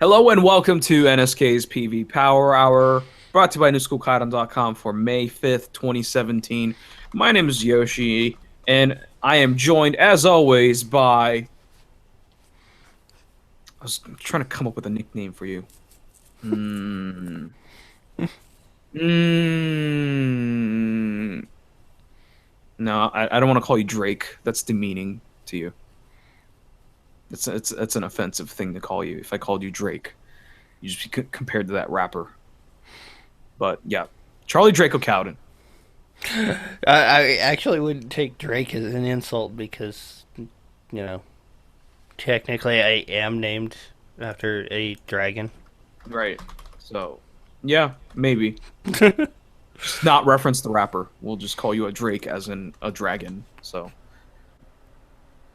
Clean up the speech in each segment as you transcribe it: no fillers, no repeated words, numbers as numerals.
Hello and welcome to NSK's PV Power Hour, brought to you by newschoolkaidan.com for May 5th, 2017. My name is Yoshi, and I am joined, as always, by... I was trying to come up with a nickname for you. Mm. Mm. No, I don't want to call you Drake. That's demeaning to you. It's an offensive thing to call you. If I called you Drake, you just be compared to that rapper. But yeah, Charlie Draco Cowden. I actually wouldn't take Drake as an insult because, technically I am named after a dragon. Right. So, yeah, maybe. Just not reference the rapper. We'll just call you a Drake as in a dragon. So,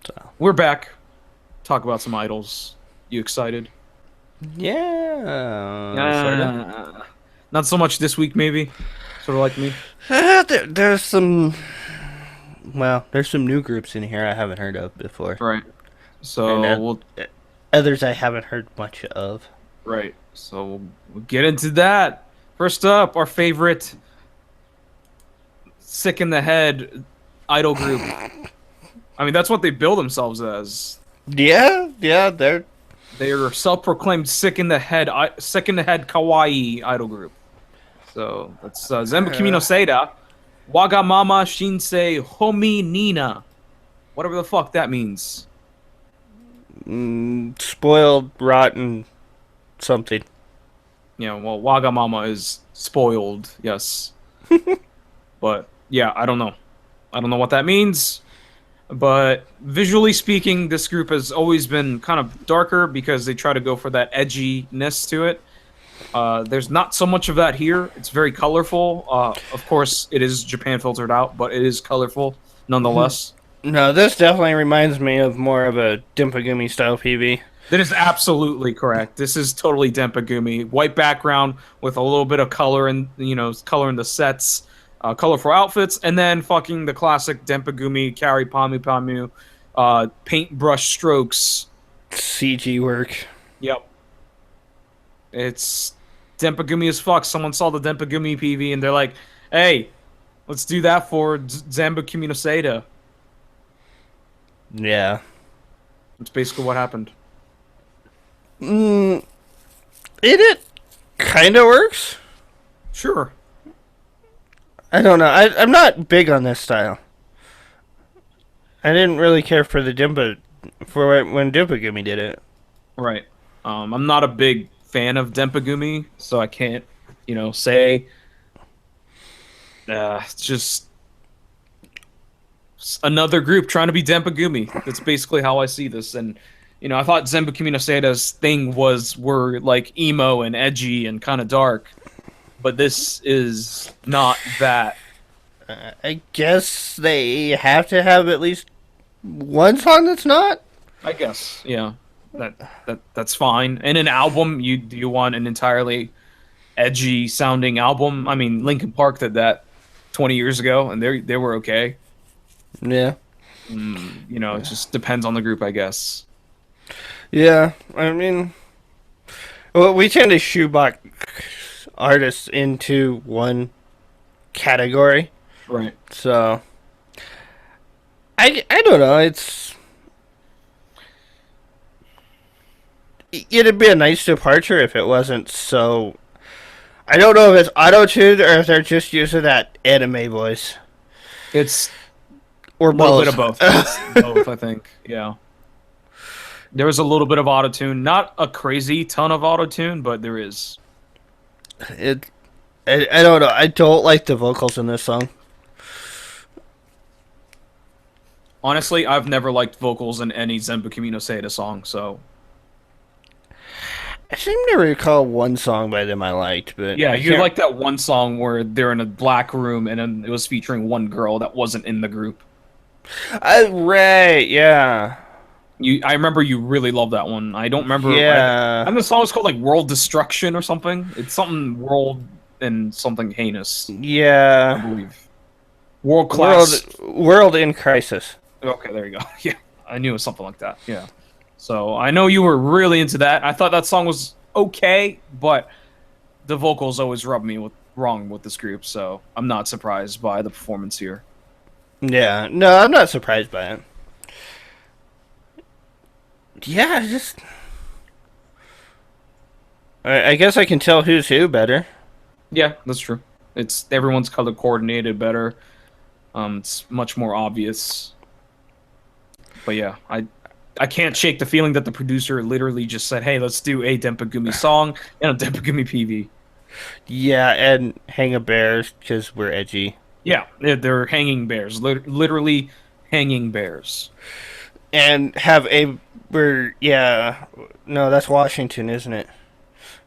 So, we're back. Talk about some idols. You excited? yeah, sort of. Not so much this week, maybe. Sort of like me. There's some new groups in here I haven't heard of before. Right. And So, we'll... others I haven't heard much of. Right. So, we'll get into that. First up, our favorite sick in the head idol group. I mean, that's what they bill themselves as. Yeah, They are self-proclaimed sick in the head kawaii idol group. So that's Zenbu Kimi no Seida, Wagamama Shinsei Homi Nina, whatever the fuck that means. spoiled, rotten, something. Yeah, well, Wagamama is spoiled, yes, but yeah, I don't know. I don't know what that means. But visually speaking, this group has always been kind of darker because they try to go for that edginess to it. There's not so much of that here. It's very colorful. Of course, it is Japan filtered out, but it is colorful nonetheless. No, this definitely reminds me of more of a Dimpagumi style PV. That is absolutely correct. This is totally Dempagumi. White background with a little bit of color and color in the sets, colorful outfits, and then fucking the classic Dempagumi carry Pamu Pamu, paintbrush strokes. CG work. Yep. It's Dempagumi as fuck. Someone saw the Dempagumi PV and they're like, hey, let's do that for Zenbu Kimi no Seida. Yeah. That's basically what happened. It kind of works. Sure. I don't know. I'm not big on this style. I didn't really care for the Dimpa for when Dimpagumi did it. Right. I'm not a big fan of Dempagumi, so I can't, say. It's just another group trying to be Dempagumi. That's basically how I see this. And, I thought Zenbu Kimi no Seida's thing were like emo and edgy and kind of dark. But this is not that. I guess they have to have at least one song that's not. I guess, yeah. That's fine. In an album, you want an entirely edgy sounding album. I mean, Linkin Park did that 20 years ago, and they were okay. Yeah. It just depends on the group, I guess. Yeah. I mean, well, we tend to shoebox artists into one category. Right. So I don't know. It'd be a nice departure if it wasn't so. I don't know if it's auto-tuned or if they're just using that anime voice. It's Or a little both. bit of both. It's both, I think. Yeah. There was a little bit of autotune. Not a crazy ton of autotune, but there is. I don't know. I don't like the vocals in this song. Honestly, I've never liked vocals in any Zenbu Kimi no Seida song, so... I seem to recall one song by them I liked, but Yeah, you like that one song where they're in a black room and then it was featuring one girl that wasn't in the group. Right, yeah. I remember you really loved that one. I don't remember. Yeah. And the song was called like World Destruction or something. It's something world and something heinous, I Yeah. believe. World class. World in crisis. Okay, there you go. Yeah, I knew it was something like that. Yeah. So I know you were really into that. I thought that song was okay, but the vocals always rub me wrong with this group, so I'm not surprised by the performance here. Yeah, no, I'm not surprised by it. Yeah, just I guess I can tell who's who better. Yeah, that's true. It's everyone's color coordinated better. It's much more obvious. But yeah, I can't shake the feeling that the producer literally just said, "Hey, let's do a Dempagumi song and a Dempagumi PV." Yeah, and hang a bears because we're edgy. Yeah, they're hanging bears, literally hanging bears. And have a we're yeah no, that's Washington, isn't it?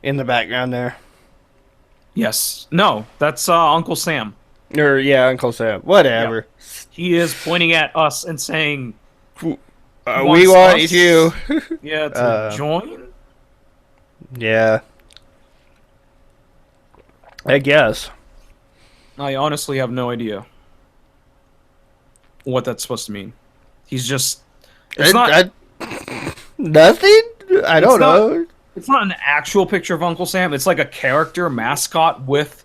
In the background there. Yes, no, that's Uncle Sam. Or yeah, Uncle Sam. Yeah, Whatever. he is pointing at us and saying he We wants want you. us, yeah, to uh, join. yeah. I guess. I honestly have no idea what that's supposed to mean. He's just it's not Nothing? I it's don't not know. it's not an actual picture of Uncle Sam. It's like a character mascot with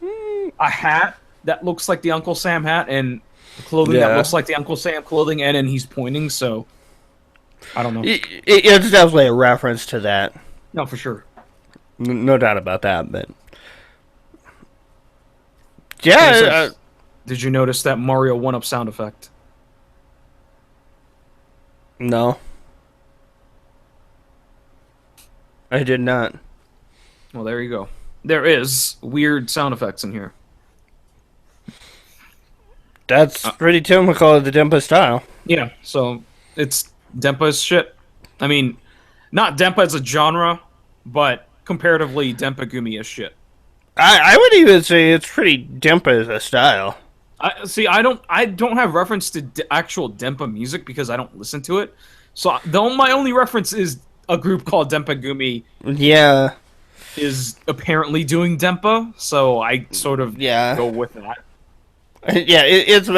a hat that looks like the Uncle Sam hat and clothing that Yeah. looks like the Uncle Sam clothing, and then he's pointing. So I don't know. It's definitely a reference to that. No, for sure. No doubt about that, but. And it Yeah. says, did you notice that Mario one-up sound effect? No. I did not. Well, there you go. There is weird sound effects in here. That's pretty typical of the Dempa style. Yeah, so it's Dempa's shit. I mean, not Dempa as a genre, but comparatively Dempagumi as shit. I would even say it's pretty Dempa as a style. I see. I don't have reference to actual Dempa music because I don't listen to it. So my only reference is a group called Dempagumi Yeah. is apparently doing Dempa. So I sort of Yeah. go with that. Yeah, it's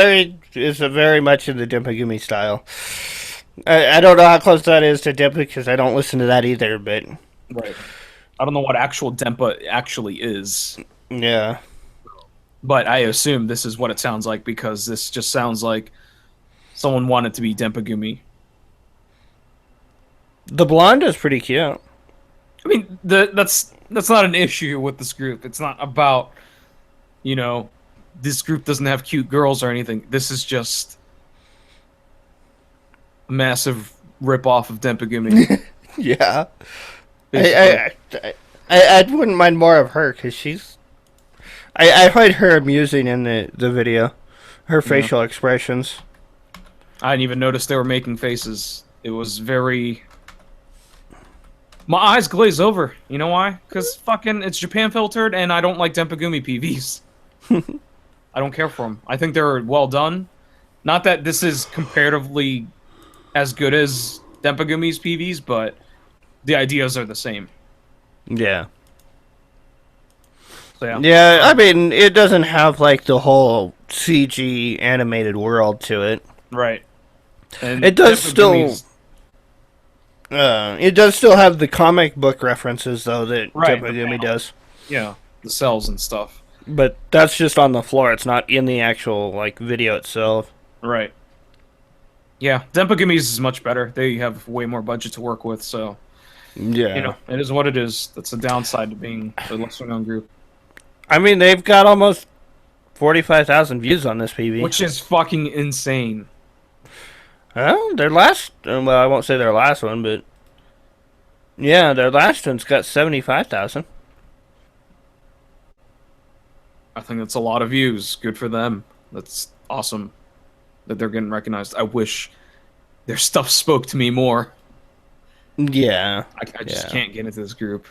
a very much in the Dempagumi style. I don't know how close that is to Dempa because I don't listen to that either, but Right. I don't know what actual Dempa actually is, yeah. but I assume this is what it sounds like because this just sounds like someone wanted to be Dempagumi. The blonde is pretty cute. I mean, that's not an issue with this group. It's not about, you know, this group doesn't have cute girls or anything. This is just a massive rip off of Dempagumi. Yeah. Basically. I wouldn't mind more of her because she's. I find her amusing in the video. Her facial expressions. I didn't even notice they were making faces. It was very. My eyes glaze over. You know why? Because fucking it's Japan filtered, and I don't like Dempagumi PVs. I don't care for them. I think they're well done. Not that this is comparatively as good as Dempagumi's PVs, but the ideas are the same. Yeah. So yeah. Yeah, I mean, it doesn't have like the whole CG animated world to it. Right. And It does Dempagumi's- it does still have the comic book references though that Right, Dempagumi does. yeah, the cells and stuff. But that's just on the floor. It's not in the actual like video itself. Right. Yeah, Dempagumi's is much better. They have way more budget to work with, so Yeah. you know, it is what it is. That's the downside to being a lesser known group. I mean, they've got almost 45,000 views on this PV. Which is fucking insane. Well, their last... Well, I won't say their last one, but... Yeah, their last one's got 75,000. I think that's a lot of views. Good for them. That's awesome that they're getting recognized. I wish their stuff spoke to me more. Yeah. I just Yeah. can't get into this group.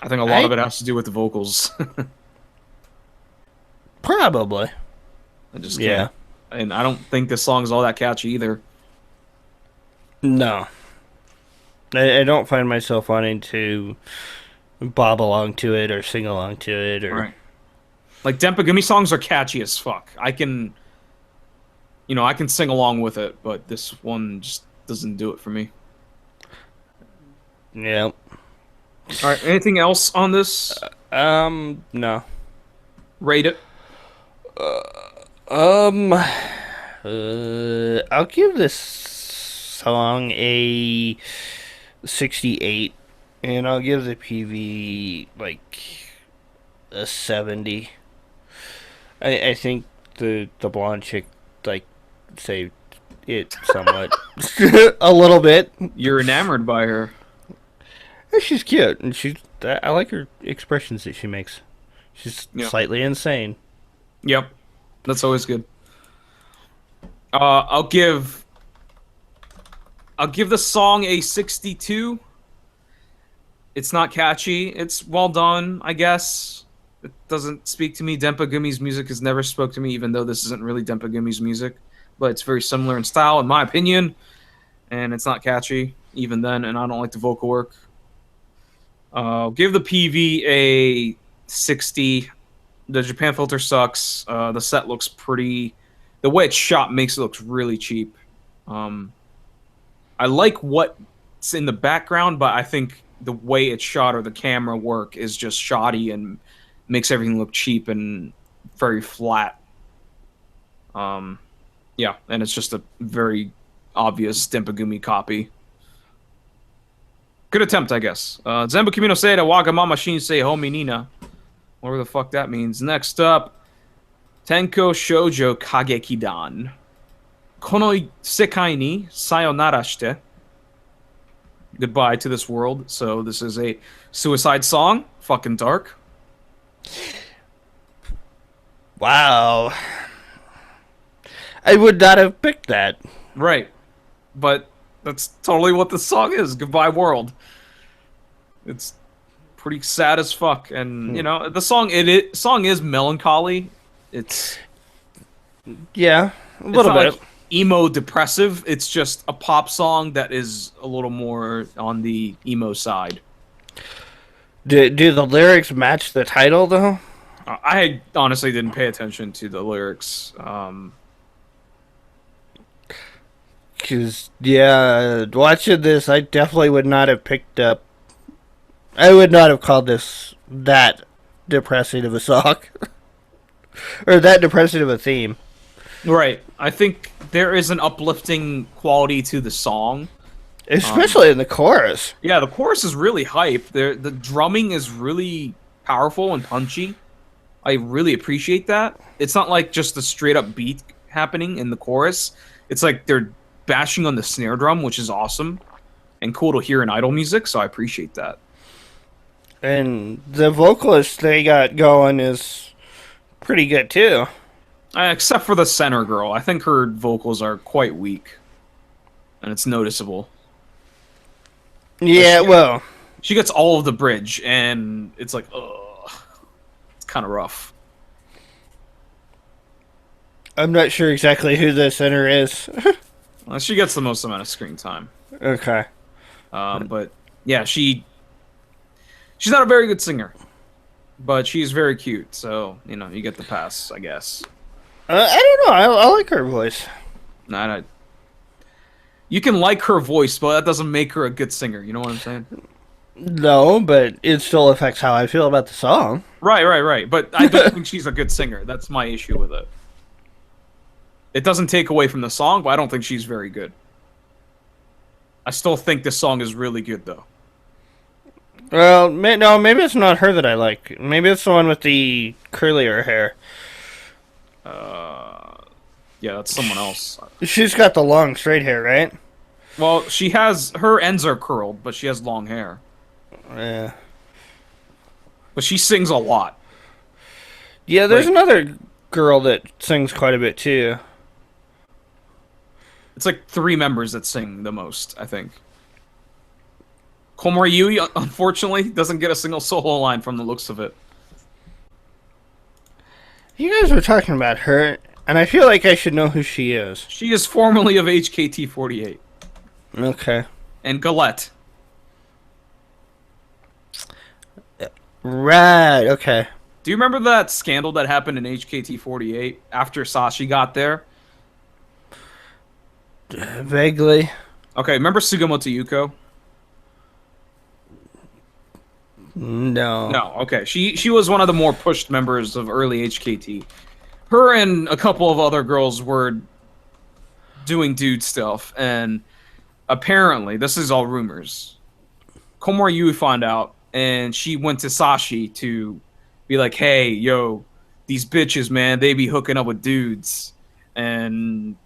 I think a lot of it has to do with the vocals. Probably. I just Yeah. can't. And I don't think this song is all that catchy either. No. I don't find myself wanting to bob along to it or sing along to it. Or... Right. Like, Dempagumi songs are catchy as fuck. I can sing along with it, but this one just doesn't do it for me. Yeah. All right, anything else on this? No. Rate it. I'll give this song a 68, and I'll give the PV like a 70. I think the blonde chick like saved it somewhat, a little bit. You're enamored by her. She's cute, and I like her expressions that she makes. She's Yeah. slightly insane. Yep, that's always good. I'll give the song a 62. It's not catchy. It's well done, I guess. It doesn't speak to me. Denpa Gumi's music has never spoke to me, even though this isn't really Denpa Gumi's music. But it's very similar in style, in my opinion. And it's not catchy, even then, and I don't like the vocal work. Give the PV a 60. The Japan filter sucks. The set looks pretty... The way it's shot makes it look really cheap. I like what's in the background, but I think the way it's shot or the camera work is just shoddy and makes everything look cheap and very flat. Yeah, and it's just a very obvious Dempagumi copy. Good attempt, I guess. Zenbu Kimi no Seida Wagamama Shinsei Hominina. Whatever the fuck that means. Next up, Tenkou Shoujo Kagekidan. Kono sekai ni sayonara shite. Goodbye to this world. So this is a suicide song. Fucking dark. Wow. I would not have picked that. Right. But that's totally what the song is. Goodbye world. It's pretty sad as fuck. And, you know, the song song is melancholy. It's Yeah, a little bit. like emo depressive. It's just a pop song that is a little more on the emo side. Do the lyrics match the title though? I honestly didn't pay attention to the lyrics. Cause yeah, watching this, I definitely would not have picked up. I would not have called this that depressing of a song, or that depressing of a theme. Right. I think there is an uplifting quality to the song. Especially in the chorus. Yeah, the chorus is really hype. The drumming is really powerful and punchy. I really appreciate that. It's not like just a straight up beat happening in the chorus. It's like they're bashing on the snare drum, which is awesome and cool to hear in idol music, so I appreciate that. And the vocalist they got going is pretty good too. Except for the center girl. I think her vocals are quite weak. And it's noticeable. Yeah, well, She gets all of the bridge, and it's like, ugh. It's kind of rough. I'm not sure exactly who the center is. Well, she gets the most amount of screen time. Okay. But, yeah, she's not a very good singer. But she's very cute, so, you know, you get the pass, I guess. I don't know. I like her voice. Nah, you can like her voice, but that doesn't make her a good singer. You know what I'm saying? No, but it still affects how I feel about the song. Right. But I don't think she's a good singer. That's my issue with it. It doesn't take away from the song, but I don't think she's very good. I still think this song is really good, though. Well, no, maybe it's not her that I like. Maybe it's the one with the curlier hair. Yeah, that's someone else. She's got the long straight hair, right? Well, her ends are curled, but she has long hair. Yeah. But she sings a lot. Yeah, there's another girl that sings quite a bit too. It's like 3 members that sing the most, I think. Komori Yui, unfortunately, doesn't get a single solo line from the looks of it. You guys were talking about her, and I feel like I should know who she is. She is formerly of HKT48. Okay. And Galette. Right, okay. Do you remember that scandal that happened in HKT48 after Sashi got there? Vaguely. Okay, remember Sugamoto Yuko? No. No, okay. She was one of the more pushed members of early HKT. Her and a couple of other girls were doing stuff, and apparently, this is all rumors. Komori Yu found out, and she went to Sashi to be like, "Hey, yo, these bitches, man, they be hooking up with dudes," and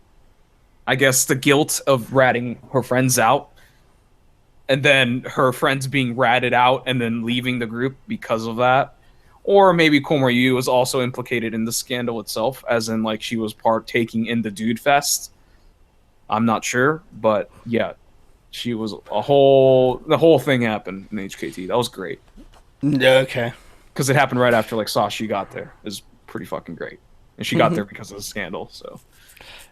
I guess the guilt of ratting her friends out, and then her friends being ratted out, and then leaving the group because of that. Or maybe Komori Yu was also implicated in the scandal itself, as in like she was partaking in the dude fest. I'm not sure, but yeah, she was the whole thing happened in HKT. That was great Okay. because it happened right after like Sashi got there. It was pretty fucking great, and she got there because of the scandal. So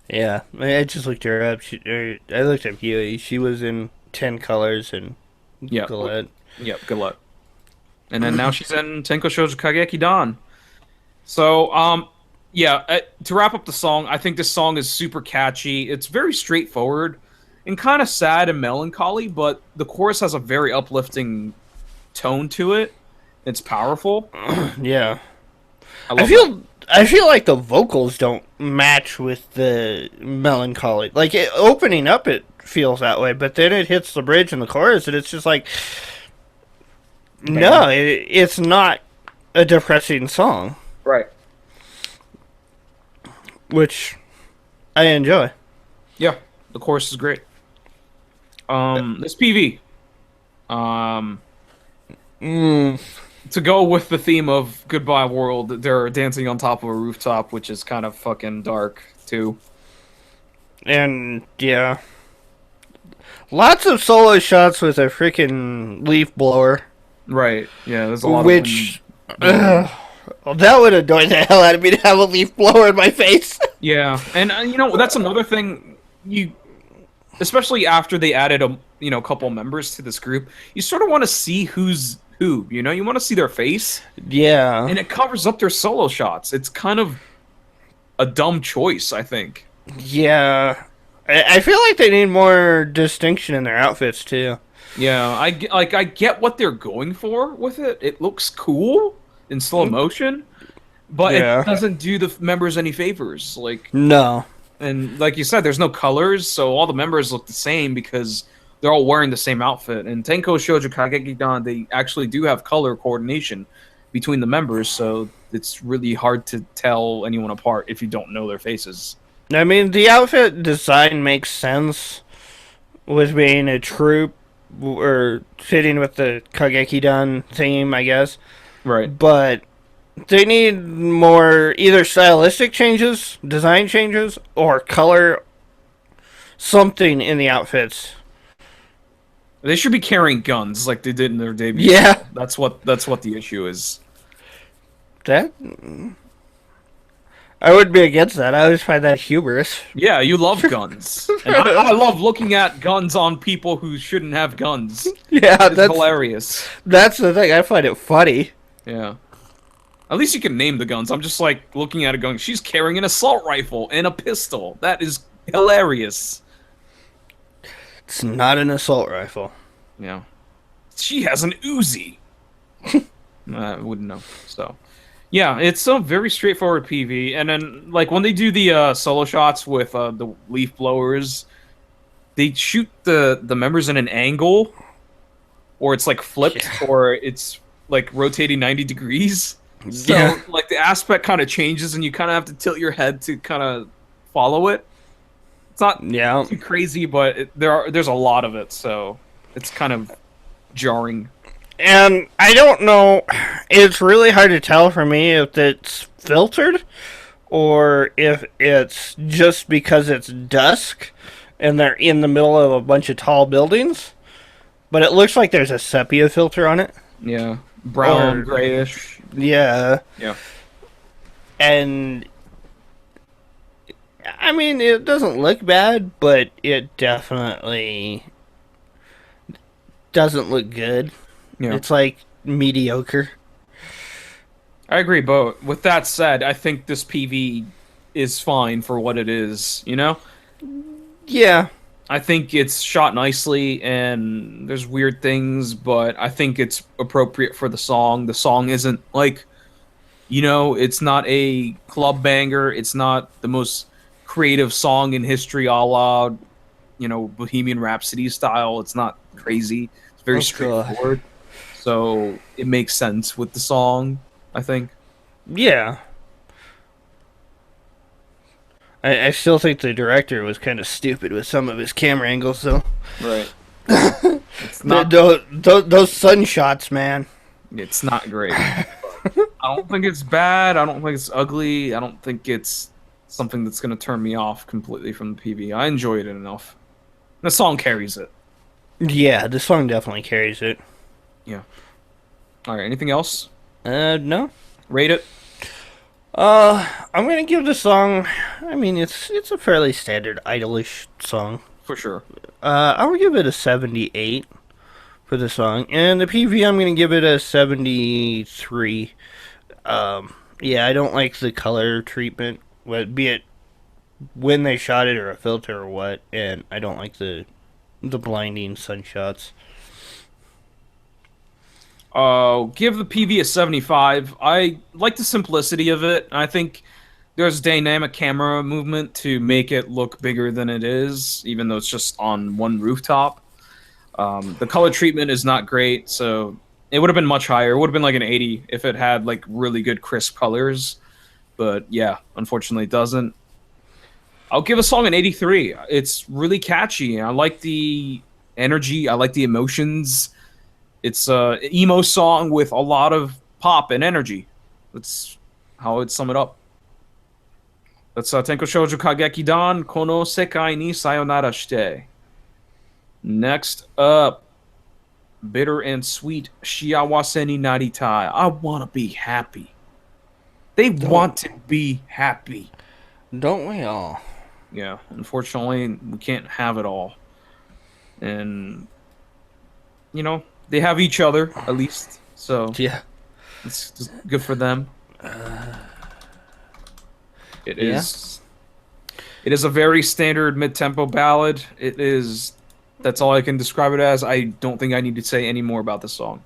Yeah, I just looked her up. I looked up Yui. She was in 10 Colors and yeah, Galette. yeah, good luck. And then now she's in Tenkou Shoujo Kagekidan. So yeah, to wrap up the song, I think this song is super catchy. It's very straightforward and kind of sad and melancholy, but the chorus has a very uplifting tone to it. It's powerful. Yeah. I I love feel I feel like the vocals don't match with the melancholy. Like opening up, it feels that way, but then it hits the bridge and the chorus, and it's just like, no, it's not a depressing song, that. Right. which I enjoy. Yeah, the chorus is great. This PV. Mm, To go with the theme of Goodbye World, they're dancing on top of a rooftop, which is kind of fucking dark too. and yeah, lots of solo shots with a freaking leaf blower, Right. Yeah, there's a lot which. of wind. Well, that would annoy the hell out of me to have a leaf blower in my face. Yeah, and you know that's another thing. Especially after they added a couple members to this group, you sort of want to see who's who. You know, you want to see their face, Yeah. and it covers up their solo shots. It's kind of a dumb choice, I think. Yeah. I feel like they need more distinction in their outfits, too. Yeah, I get what they're going for with it. It looks cool in slow motion, but Yeah. it doesn't do the members any favors. Like, No. and like you said, there's no colors, so all the members look the same because they're all wearing the same outfit. And Tenkou Shoujo Kagekidan, they actually do have color coordination between the members, so it's really hard to tell anyone apart if you don't know their faces. I mean, the outfit design makes sense with being a troupe or fitting with the Kagekidan theme, I guess. Right. But they need more either stylistic changes, design changes, or color something in the outfits. They should be carrying guns like they did in their debut. Yeah. That's what the issue is. That I would be against that. I always find that humorous. Yeah, you love guns. And I love looking at guns on people who shouldn't have guns. Yeah, It's hilarious. that's the thing. I find it funny. Yeah. At least you can name the guns. I'm just like looking at it going, she's carrying an assault rifle and a pistol. That is hilarious. It's not an assault rifle. Yeah. She has an Uzi. I wouldn't know. So, yeah, it's a very straightforward PV. And then, like, when they do the solo shots with the leaf blowers, they shoot the members in an angle, or it's like flipped, or it's like rotating 90 degrees. So, Yeah. like, the aspect kind of changes, and you kind of have to tilt your head to kind of follow it. It's not Yeah. too crazy, but there's a lot of it, so it's kind of jarring. And I don't know. It's really hard to tell for me if it's filtered or if it's just because it's dusk and they're in the middle of a bunch of tall buildings. But it looks like there's a sepia filter on it. Yeah, brown, Or- grayish. Yeah. Yeah, And I mean, it doesn't look bad, but it definitely doesn't look good. yeah. It's like mediocre. I agree, but with that said, I think this PV is fine for what it is. You know? Yeah. I think it's shot nicely and there's weird things, but I think it's appropriate for the song. The song isn't like, it's not a club banger. It's not the most creative song in history, a la, Bohemian Rhapsody style. It's not crazy. It's very Oh god. straightforward. So it makes sense with the song, I think. Yeah. I still think the director was kind of stupid with some of his camera angles, though. Right. It's not Those sun shots, man. it's not great. I don't think it's bad. I don't think it's ugly. I don't think it's something that's going to turn me off completely from the PV. I enjoyed it enough. The song carries it. Yeah, the song definitely carries it. Yeah. All right. Anything else? No. Rate it. I'm gonna give the song. I mean, it's a fairly standard idolish song. For sure. I'll give it a 78 for the song, and the PV I'm gonna give it a 73. Yeah, I don't like the color treatment, be it when they shot it or a filter or what, and I don't like the blinding sunshots. Give the PV a 75. I like the simplicity of it. I think there's dynamic camera movement to make it look bigger than it is, even though it's just on one rooftop. The color treatment is not great, so it would have been much higher. It would have been like an 80 if it had like really good crisp colors. But yeah, unfortunately it doesn't. I'll give a song an 83. It's really catchy. I like the energy. I like the emotions. It's a emo song with a lot of pop and energy. That's how I'd sum it up. That's Tenkou Shoujo Kagekidan Kono Sekai ni Sayonara Shite. Next up, Bitter and Sweet Shiawase ni Naritai. I want to be happy. They want to be happy. Don't we all? Yeah, unfortunately, we can't have it all. And, they have each other, at least. So, Yeah. it's just good for them. It Yeah. is. It is a very standard mid-tempo ballad. It is. That's all I can describe it as. I don't think I need to say any more about the song.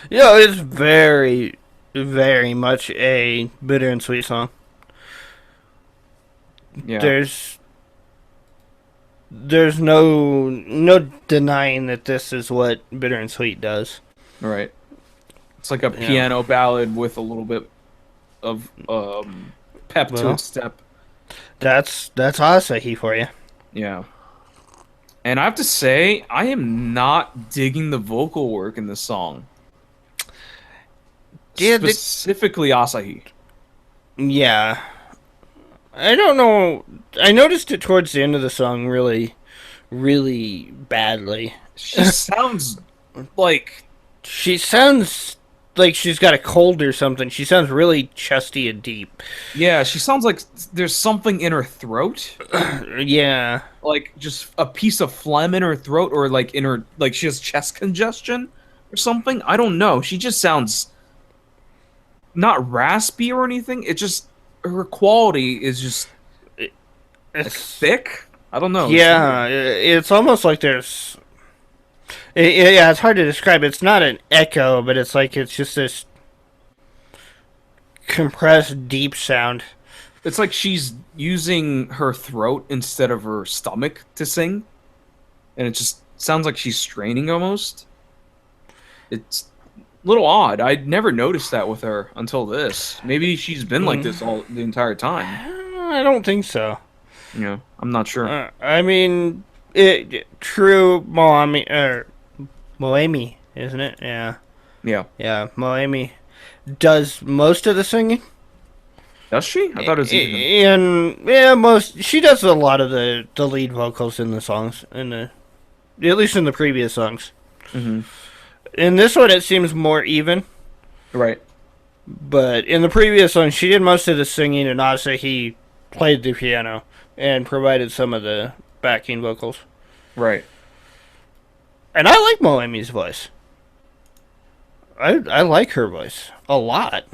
Yeah, it's very, very much a bitter and sweet song. Yeah. There's no denying that this is what bitter and sweet does. Right. It's like a piano ballad with a little bit of pep to its step. That's Asahi for you. Yeah. And I have to say, I am not digging the vocal work in this song. Yeah, Specifically Asahi. Yeah. I don't know. I noticed it towards the end of the song really, really badly. She sounds like... She sounds like she's got a cold or something. She sounds really chesty and deep. Yeah, she sounds like there's something in her throat. Yeah. Like just a piece of phlegm in her throat, or like in her... Like she has chest congestion or something. I don't know. She just sounds... Not raspy or anything. It just... Her quality is just... Like thick? I don't know. Yeah, it's almost like there's... yeah, it's hard to describe. It's not an echo, but it's like it's just this compressed, deep sound. It's like she's using her throat instead of her stomach to sing. And it just sounds like she's straining almost. It's a little odd. I'd never noticed that with her until this. Maybe she's been like this all the entire time. I don't think so. Yeah, I'm not sure. I mean, true Moemi, isn't it? Yeah. Yeah. Yeah, Moemi does most of the singing. Does she? I thought it was And she does a lot of the lead vocals in the songs, at least in the previous songs. Mm-hmm. In this one, it seems more even. Right. But in the previous song, she did most of the singing, and Asahi played the piano and provided some of the backing vocals. Right. And I like Moemi's voice. I like her voice a lot.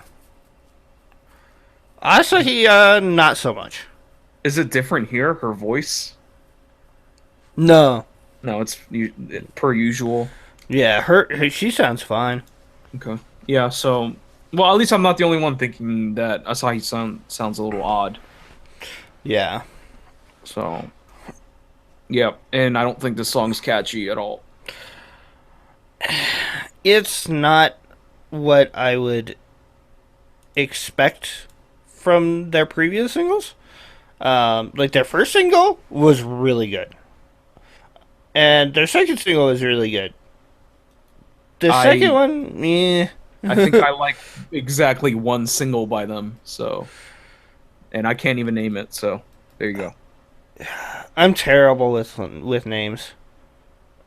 Asahi, not so much. Is it different here, her voice? No. No, it's per usual. Yeah, she sounds fine. Okay. Yeah, so well, at least I'm not the only one thinking that Asahi sounds a little odd. Yeah. So, yeah, and I don't think this song's catchy at all. It's not what I would expect from their previous singles. Like their first single was really good, and their second single was really good. The second I one, eh. I think I like exactly one single by them, so and I can't even name it, so there you go. I'm terrible with names.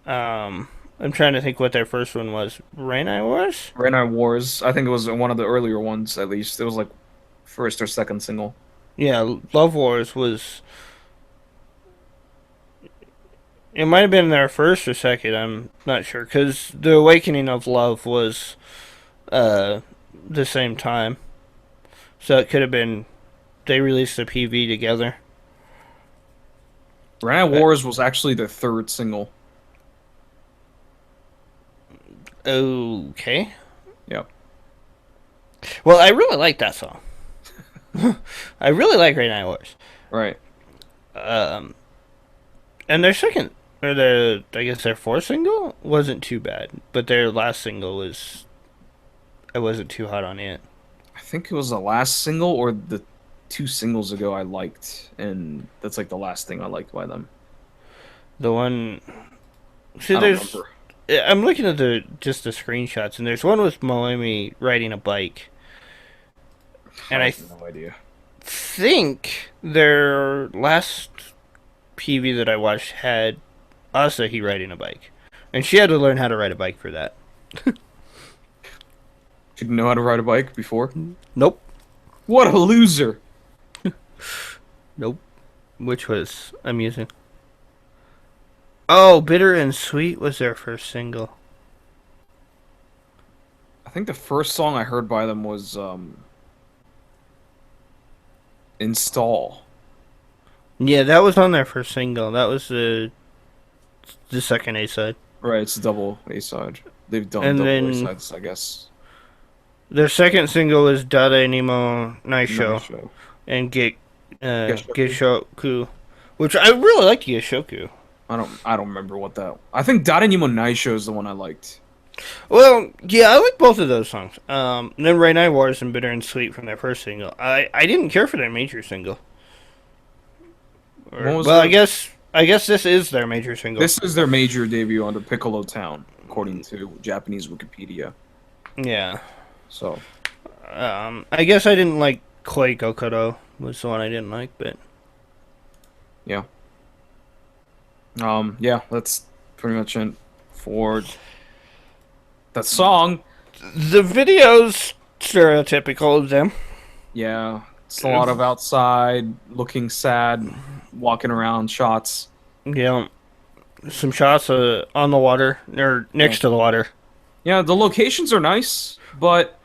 I'm trying to think what their first one was. Rain I Was? Red Night Wars, I think it was one of the earlier ones at least. It was like first or second single. Yeah, Love Wars was. It might have been their first or second. I'm not sure because the Awakening of Love was uh the same time, so it could have been they released the PV together. Red Night Uh, Wars was actually their third single. okay. Yep. Well, I really like that song. I really like Rain I Was. Right. Um, and their second, or their, I guess their fourth single wasn't too bad, but their last single was, I wasn't too hot on it. I think it was the last single or the two singles ago I liked, and that's like the last thing I liked by them. The one, see, I don't there's, remember. I'm looking at the just the screenshots, and there's one with Moemi riding a bike, I and I have no idea. think their last PV that I watched had Asahi riding a bike, and she had to learn how to ride a bike for that. Did you know how to ride a bike before? Nope, What a loser! nope, which was amusing. Oh, Bitter and Sweet was their first single. I think the first song I heard by them was Install. Yeah, that was on their first single. That was the second A side. Right, it's a double A side. They've done And double A then sides, I guess. their second single was Dare Nimo Nice Naisho show. and Geshoku? Gishoku, which I really liked Gishoku. I don't remember what that. I think Darenimo Naisho is the one I liked. Well, yeah, I like both of those songs. And then Rain I Wars and Bitter and Sweet from their first single. I didn't care for their major single. What was Well, their, I guess this is their major single. this is their major debut under Piccolo Town, according to Japanese Wikipedia. Yeah. So, I guess I didn't like Koi Kokoro was the one I didn't like, but yeah. Yeah, that's pretty much it for that song. the video's stereotypical of them. Yeah, it's a lot of outside, looking sad, walking around shots. Yeah. Some shots on the water or next to the water. Yeah, the locations are nice, but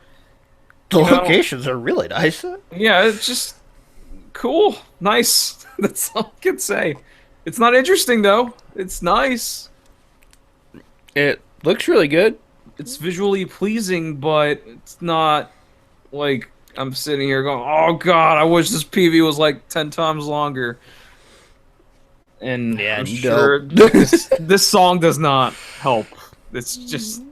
The you know, locations are really nice. yeah, it's just cool, nice. That's all I can say. It's not interesting though. It's nice. It looks really good. It's visually pleasing, but it's not like I'm sitting here going, "Oh God, I wish this PV was like 10 times longer." And Yeah, I'm no. sure this song does not help. It's just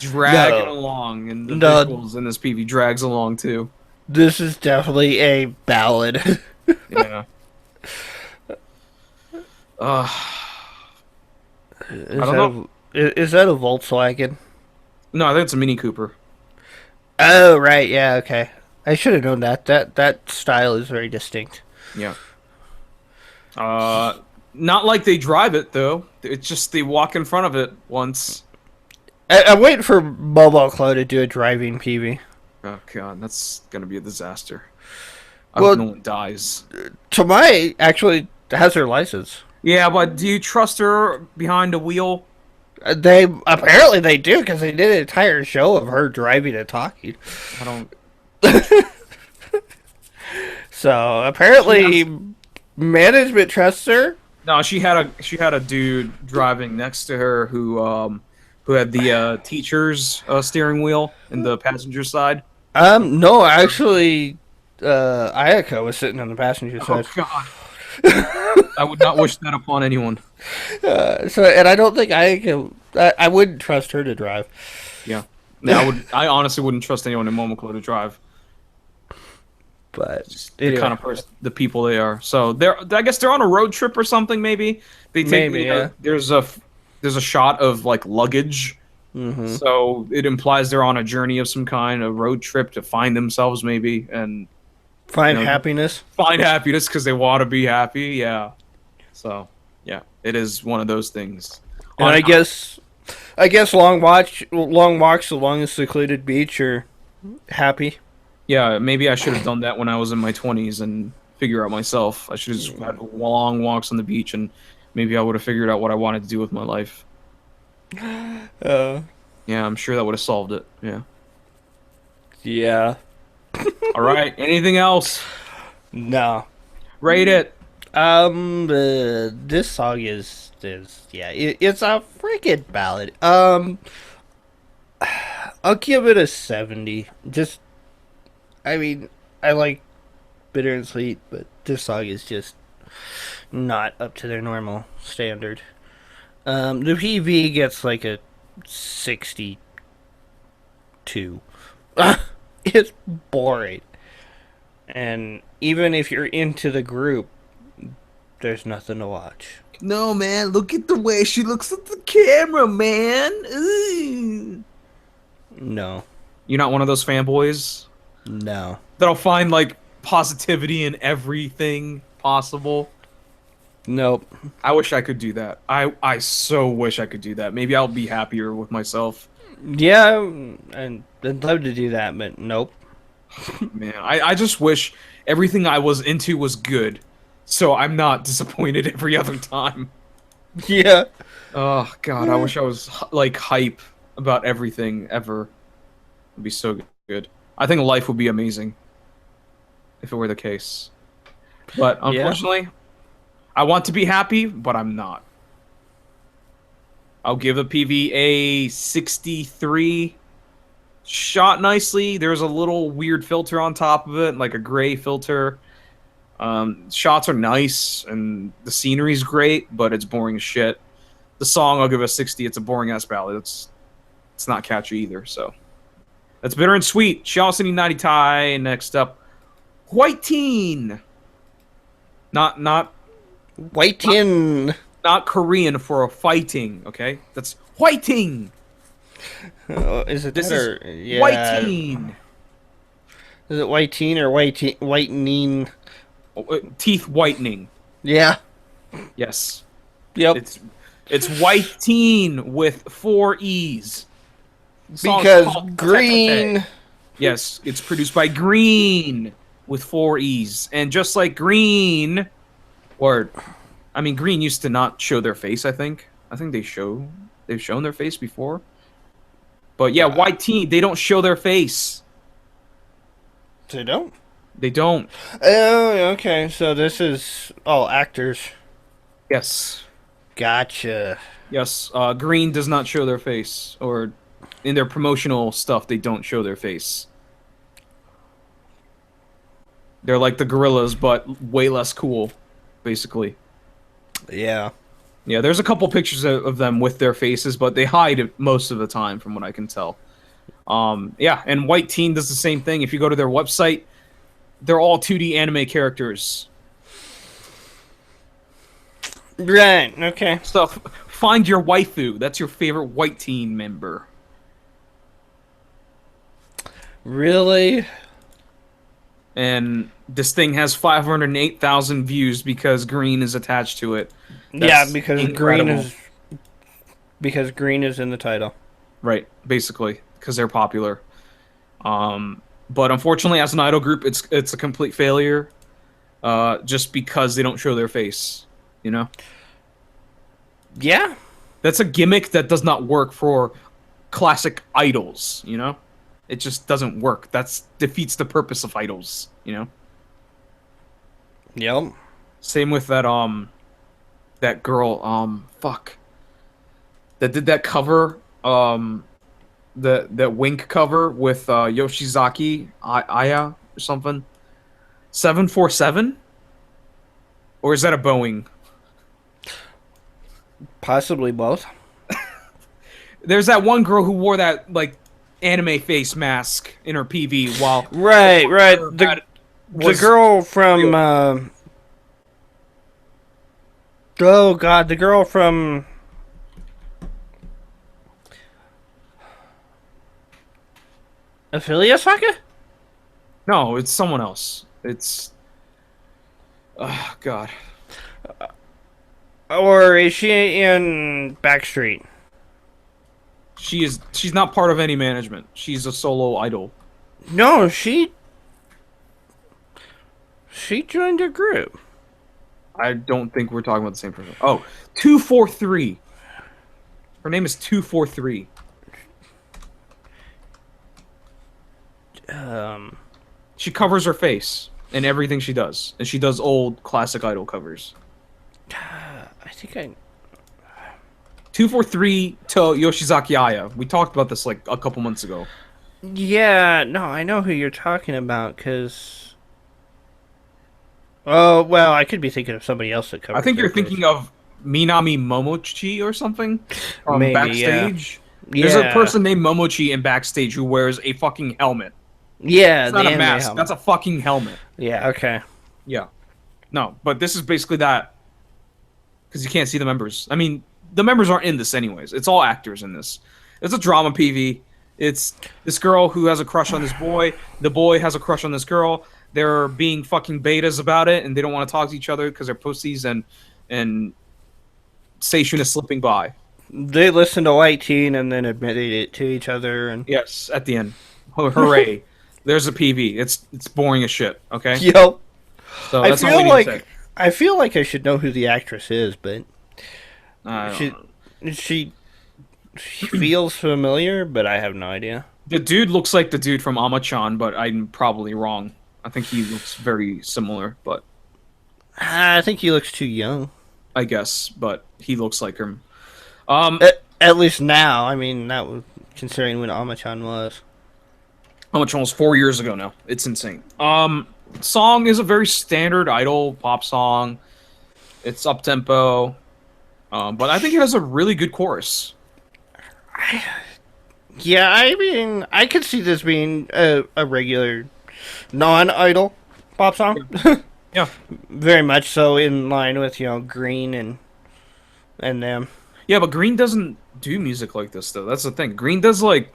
dragging No. along, and the No. visuals in this PV drags along too. This is definitely a ballad. Yeah. Uh, Is I don't know. Is that a Volkswagen? No, I think it's a Mini Cooper. Oh, right. Yeah. Okay. I should have known that. That style is very distinct. Yeah. Not like they drive it though. It's just they walk in front of it once. I'm waiting for Bobo Clo to do a driving PV. Oh God, that's gonna be a disaster. I Well- hope no one dies. Tomai actually has her license. Yeah, but do you trust her behind a wheel? They apparently they do because they did an entire show of her driving and talking. I don't. So apparently management trusts her. No, she had a dude driving next to her who had the teacher's steering wheel in the passenger side. No, actually, Ayaka was sitting on the passenger Oh side. God, I would not wish that upon anyone. And I don't think Ayaka. I wouldn't trust her to drive. Yeah, yeah, I would. I honestly wouldn't trust anyone in Momoko to drive. But Just the kind anyway, of person, the people they are. So I guess they're on a road trip or something. Maybe they take maybe, yeah. there's a shot of like luggage. Mm-hmm. So it implies they're on a journey of some kind, a road trip to find themselves, maybe, and Find you know, happiness. find happiness because they want to be happy. Yeah. So yeah, it is one of those things. And On I guess long walks along a secluded beach are happy. Yeah, maybe I should have done that when I was in my 20s and figure out myself. I should have just had long walks on the beach and maybe I would have figured out what I wanted to do with my life. Uh, Yeah, I'm sure that would have solved it. Yeah. yeah. All right. Anything else? No. Rate it. This song is yeah, it's a freaking ballad. I'll give it a 70. Just, I mean, I like Bitter and Sweet, but this song is just not up to their normal standard. The PV gets like a 62. It's boring. And even if you're into the group, there's nothing to watch. No, man. Look at the way she looks at the camera, man. Ooh. No. You're not one of those fanboys No. that'll find like positivity in everything possible. Nope. I wish I could do that. I so wish I could do that. Maybe I'll be happier with myself. Yeah, and I'd love to do that, but nope. Man, I just wish everything I was into was good. So I'm not disappointed every other time. Yeah. Oh god, I wish I was like hype about everything ever. It'd be so good. I think life would be amazing if it were the case. But Yeah. unfortunately, I want to be happy, but I'm not. I'll give the PV a 63. Shot nicely. There's a little weird filter on top of it, like a gray filter. Shots are nice, and the scenery's great, but it's boring as shit. The song, I'll give a 60. It's a boring ass ballad. It's not catchy either. So that's Bitter and Sweet. Shiaosini Naritai. Next up, whiteeeen. Not Whiteeeen. not Korean for a fighting. Okay, that's whiteeeen. Is it This that is or yeah? whiteeeen. Is it whiteeeen or whitening? Teeth whitening. Yeah. Yes, Yep. it's whiteeeen with 4 E's. The song's Because called green. Tete. Yes, it's produced by Green with 4 E's, and just like Green, or I mean, Green used to not show their face. I think they've shown their face before, but yeah, whiteeeen, they don't show their face. They don't. They don't. Oh, okay. So this is all actors. Yes. Gotcha. Yes, Green does not show their face, or in their promotional stuff, they don't show their face. They're like the gorillas, but way less cool, basically. Yeah. Yeah, there's a couple pictures of them with their faces, but they hide it most of the time, from what I can tell. Yeah, and whiteeeen does the same thing. If you go to their website, they're all 2D anime characters. Right. Okay. So find your waifu. That's your favorite whiteeeen member. Really? And this thing has 508,000 views because Green is attached to it. Yeah, That's because incredible. green is in the title. Right, basically, because they're popular. But unfortunately, as an idol group, it's a complete failure. Just because they don't show their face, you know. Yeah. That's a gimmick that does not work for classic idols, you know. It just doesn't work. That's defeats the purpose of idols, you know. Yep. Same with that that girl. Fuck. That did that cover. That Wink cover with Yoshizaki Aya or something. 747, or is that a Boeing? Possibly both. There's that one girl who wore that like anime face mask in her PV while Right, right. The was girl from real. oh god, the girl from Affiliate Saga? No, it's someone else. It's oh god. Or is she in Backstreet? She's not part of any management. She's a solo idol. No, she joined a group. I don't think we're talking about the same person. Oh, 243. Her name is 243. She covers her face in everything she does, and she does old classic idol covers. I think I 243 to Yoshizaki Aya. We talked about this like a couple months ago. Yeah, no, I know who you're talking about because oh, well, I could be thinking of somebody else that covers I think you're their face. thinking of Minami Momochi or something from Maybe, Backstage. yeah. There's a Yeah. person named Momochi in Backstage who wears a fucking helmet. Yeah, It's the not a anime mask. helmet. That's a fucking helmet. Yeah, okay. Yeah. No, but this is basically that. Because you can't see the members. I mean, the members aren't in this anyways. It's all actors in this. It's a drama PV. It's this girl who has a crush on this boy. The boy has a crush on this girl. They're being fucking betas about it, and they don't want to talk to each other because they're pussies, and Seishun is slipping by. They listened to whiteeeen and then admitted it to each other and Yes, at the end. Hooray. There's a PV. It's boring as shit, okay? Yo, So I that's all we feel need like to say. I feel like I should know who the actress is, but I don't she know. she feels familiar, but I have no idea. The dude looks like the dude from Ama-chan, but I'm probably wrong. I think he looks very similar, but I think he looks too young. I guess, but he looks like him. At least now. I mean, that was considering when Amachan was. Ama-chan was 4 years ago now. It's insane. Song is a very standard idol pop song. It's up tempo, but I think it has a really good chorus. Yeah, I mean, I could see this being a regular non-idol pop song. Yeah, Very much so in line with, Green and them. yeah, but Green doesn't do music like this though. That's the thing. Green does like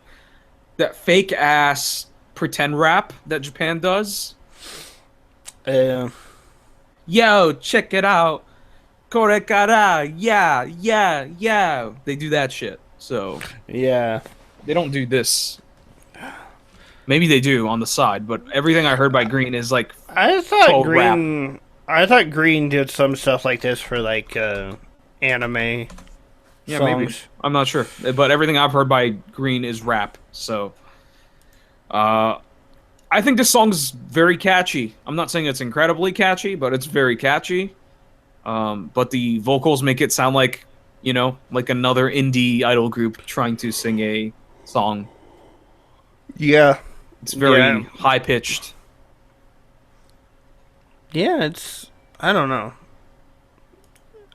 that fake ass pretend rap that Japan does. Uh, Yo, check it out. Korekara, yeah, yeah, yeah. They do that shit. So yeah. they don't do this. Maybe they do on the side, but everything I heard by Green is like I thought Cold Green. I thought Green did some stuff like this for like anime yeah, songs. maybe. I'm not sure, but everything I've heard by Green is rap. So, I think this song's very catchy. I'm not saying it's incredibly catchy, but it's very catchy. But the vocals make it sound like, like another indie idol group trying to sing a song. Yeah, It's very Yeah. high pitched. yeah. It's I don't know.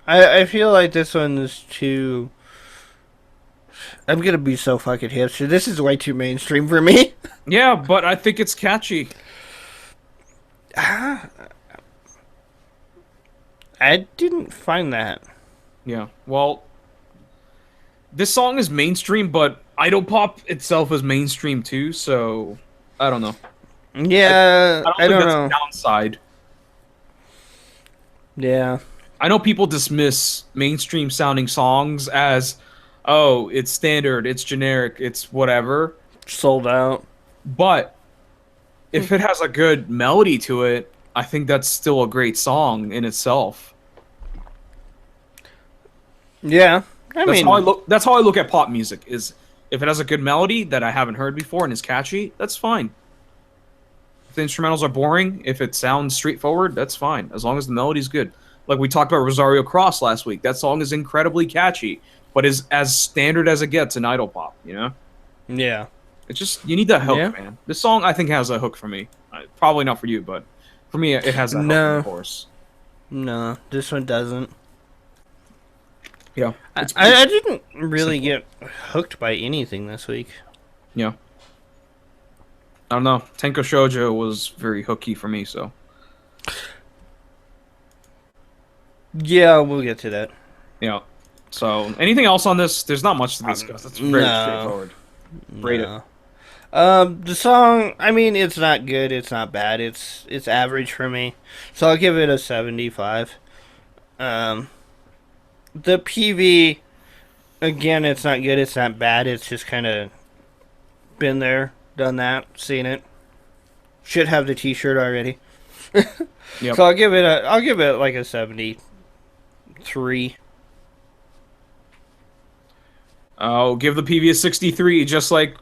I feel like this one is too. I'm gonna be so fucking hipster. This is way too mainstream for me. Yeah, but I think it's catchy. I didn't find that. Yeah. Well, this song is mainstream, but idol pop itself is mainstream too. So I don't know. Yeah, I I don't don't think that's know. a downside. Yeah, I know people dismiss mainstream sounding songs as, oh, it's standard, it's generic, it's whatever. sold out. But if it has a good melody to it, I think that's still a great song in itself. Yeah, I That's mean, how I look. That's how I look at pop music. Is if it has a good melody that I haven't heard before and is catchy, that's fine. If the instrumentals are boring, if it sounds straightforward, that's fine. As long as the melody's good. Like we talked about Rosario Cross last week. That song is incredibly catchy, but is as standard as it gets in idol pop. You know, Yeah. it's just you need that hook, Yeah. man. This song I think has a hook for me. Probably not for you, but for me it has that hook in the No. chorus. No, this one doesn't. Yeah, I, it's I didn't really simple. get hooked by anything this week. Yeah. I don't know. Tenkou Shoujo was very hooky for me, so Yeah, we'll get to that. yeah. So anything else on this? There's not much to discuss. It's very No. straightforward. Rate it. No. The song, I mean, it's not good, it's not bad, it's average for me. So I'll give it a 75. The PV, again, it's not good, it's not bad, it's just kind of been there, done that, seen it. Should have the T-shirt already. Yep. So I'll give it like a 73. I'll give the PV a 63, just like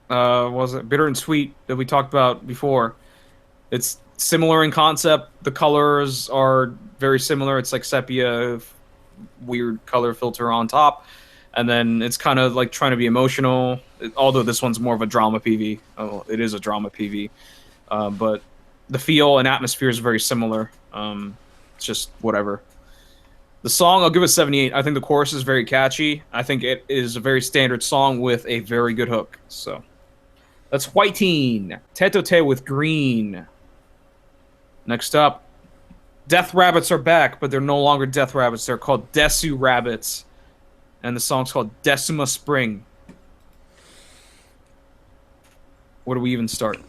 was it Bitter and Sweet that we talked about before. It's similar in concept. The colors are very similar. It's like sepia, weird color filter on top, and then it's kind of like trying to be emotional. Although this one's more of a drama PV. Oh, it is a drama PV, but the feel and atmosphere is very similar. It's just whatever. The song, I'll give it 78. I think the chorus is very catchy. I think it is a very standard song with a very good hook. So that's whiteeeen. Tete with green. Next up, Death Rabbits are back, but they're no longer Death Rabbits. They're called Desu Rabbits. And the song's called Decima Spring. Where do we even start?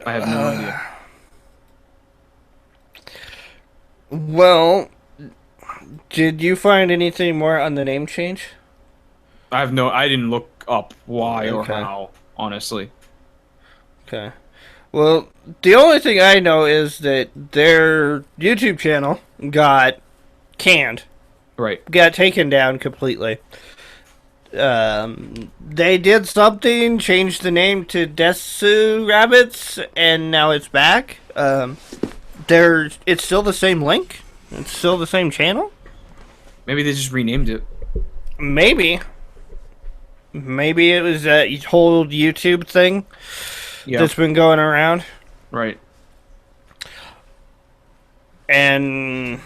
I have no idea. Well, did you find anything more on the name change? I didn't look up why or Okay. how, honestly. Okay. Well, the only thing I know is that their YouTube channel got canned, Right. got taken down completely. They did something, changed the name to Desu Rabbits, and now it's back. It's still the same link. It's still the same channel. Maybe they just renamed it. Maybe it was that whole YouTube thing Yeah. that's been going around. Right. And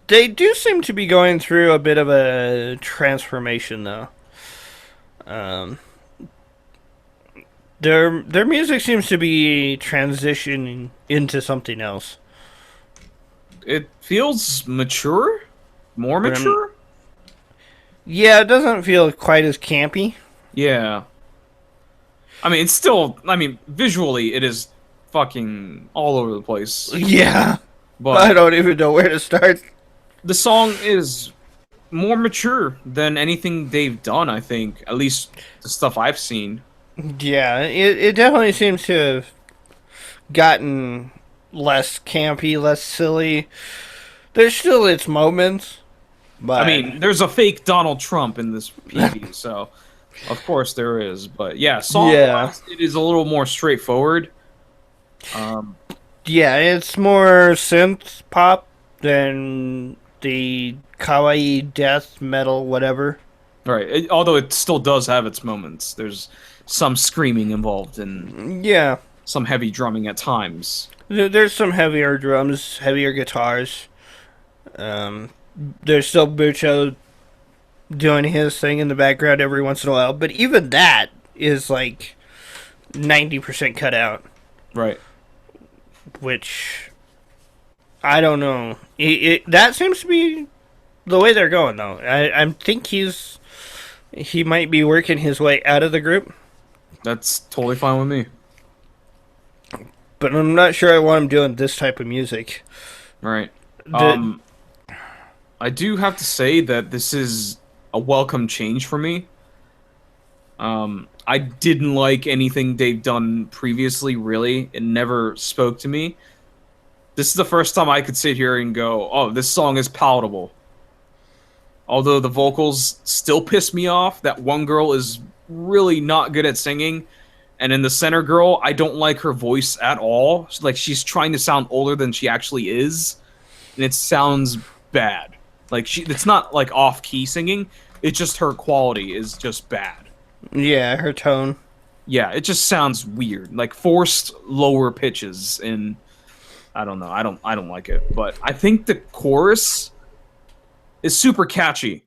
they do seem to be going through a bit of a transformation, though. Their music seems to be transitioning into something else. It feels mature? More But mature? Yeah, it doesn't feel quite as campy. Yeah. I mean, it's still, visually, it is fucking all over the place. Yeah, I But don't even know where to start. the song is more mature than anything they've done, I think. At least the stuff I've seen. Yeah, it definitely seems to have gotten less campy, less silly. There's still its moments, but I mean, there's a fake Donald Trump in this PV, so of course there is. But yeah, song-wise, it is a little more straightforward. yeah, it's more synth pop than the kawaii death metal, whatever. Right. Although it still does have its moments. There's some screaming involved and Yeah, some heavy drumming at times. there's some heavier drums, heavier guitars. There's still Bucho doing his thing in the background every once in a while, but even that is like 90% cut out, Right. which I don't know. That seems to be the way they're going, though. I think he might be working his way out of the group, That's totally fine with me. but I'm not sure I want him doing this type of music. Right. The- I do have to say that this is a welcome change for me. I didn't like anything they've done previously, really. It never spoke to me. This is the first time I could sit here and go, oh, this song is palatable. Although the vocals still piss me off. That one girl is really not good at singing. And in the center girl, I don't like her voice at all. Like, she's trying to sound older than she actually is. and it sounds bad. Like it's not like off key singing. It's just her quality is just bad. Yeah, her tone. Yeah, it just sounds weird, like forced lower pitches, and I don't know. I don't like it, but I think the chorus is super catchy.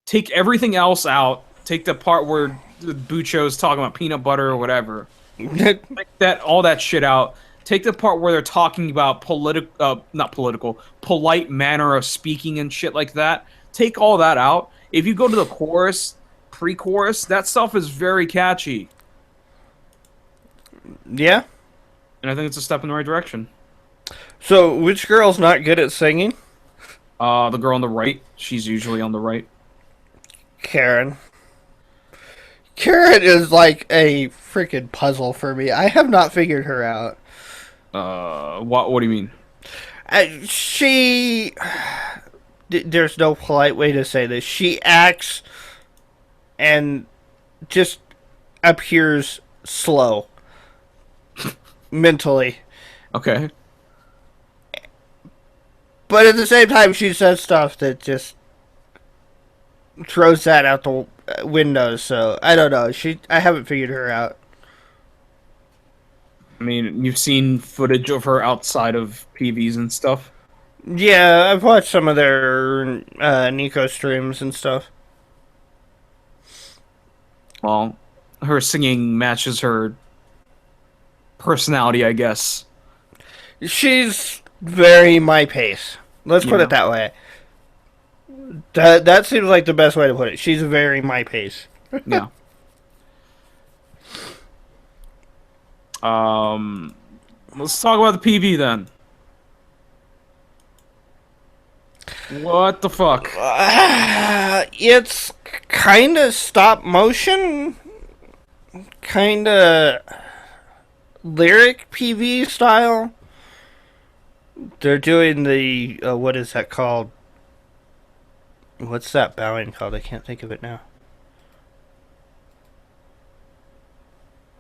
Take everything else out. Take the part where Bucho's talking about peanut butter or whatever. Take that all that shit out. Take the part where they're talking about not political, polite manner of speaking and shit like that. Take all that out. If you go to the chorus, pre-chorus, that stuff is very catchy, Yeah. and I think it's a step in the right direction. So, which girl's not good at singing? The girl on the right, she's usually on the right. Karen. Karen is like a freaking puzzle for me. I have not figured her out. What do you mean? She. There's no polite way to say this. She acts and just appears slow mentally. Okay. But at the same time, she says stuff that just throws that out the window. So I don't know. I haven't figured her out. I mean, you've seen footage of her outside of PVs and stuff. Yeah, I've watched some of their Nico streams and stuff. Well, her singing matches her personality, I guess. She's very my pace. Let's put it that way. That seems like the best way to put it. She's very my pace. Yeah. Let's talk about the PV then. What the fuck? It's kind of stop motion, kind of lyric PV style. They're doing the what is that called? What's that bowing called? I can't think of it now.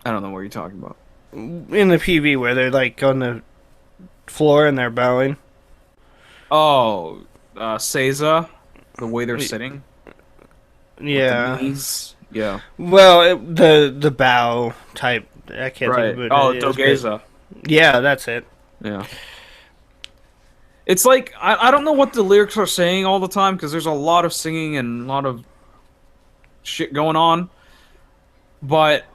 I don't know what you're talking about. In the PV where they're like on the floor and they're bowing. Oh, Seida, the way they're sitting. Yeah. With the knees. Yeah. Well, the bow type. I can't Right. think of it. Dogeza. Yeah, that's it. Yeah. It's like I don't know what the lyrics are saying all the time because there's a lot of singing and a lot of shit going on, but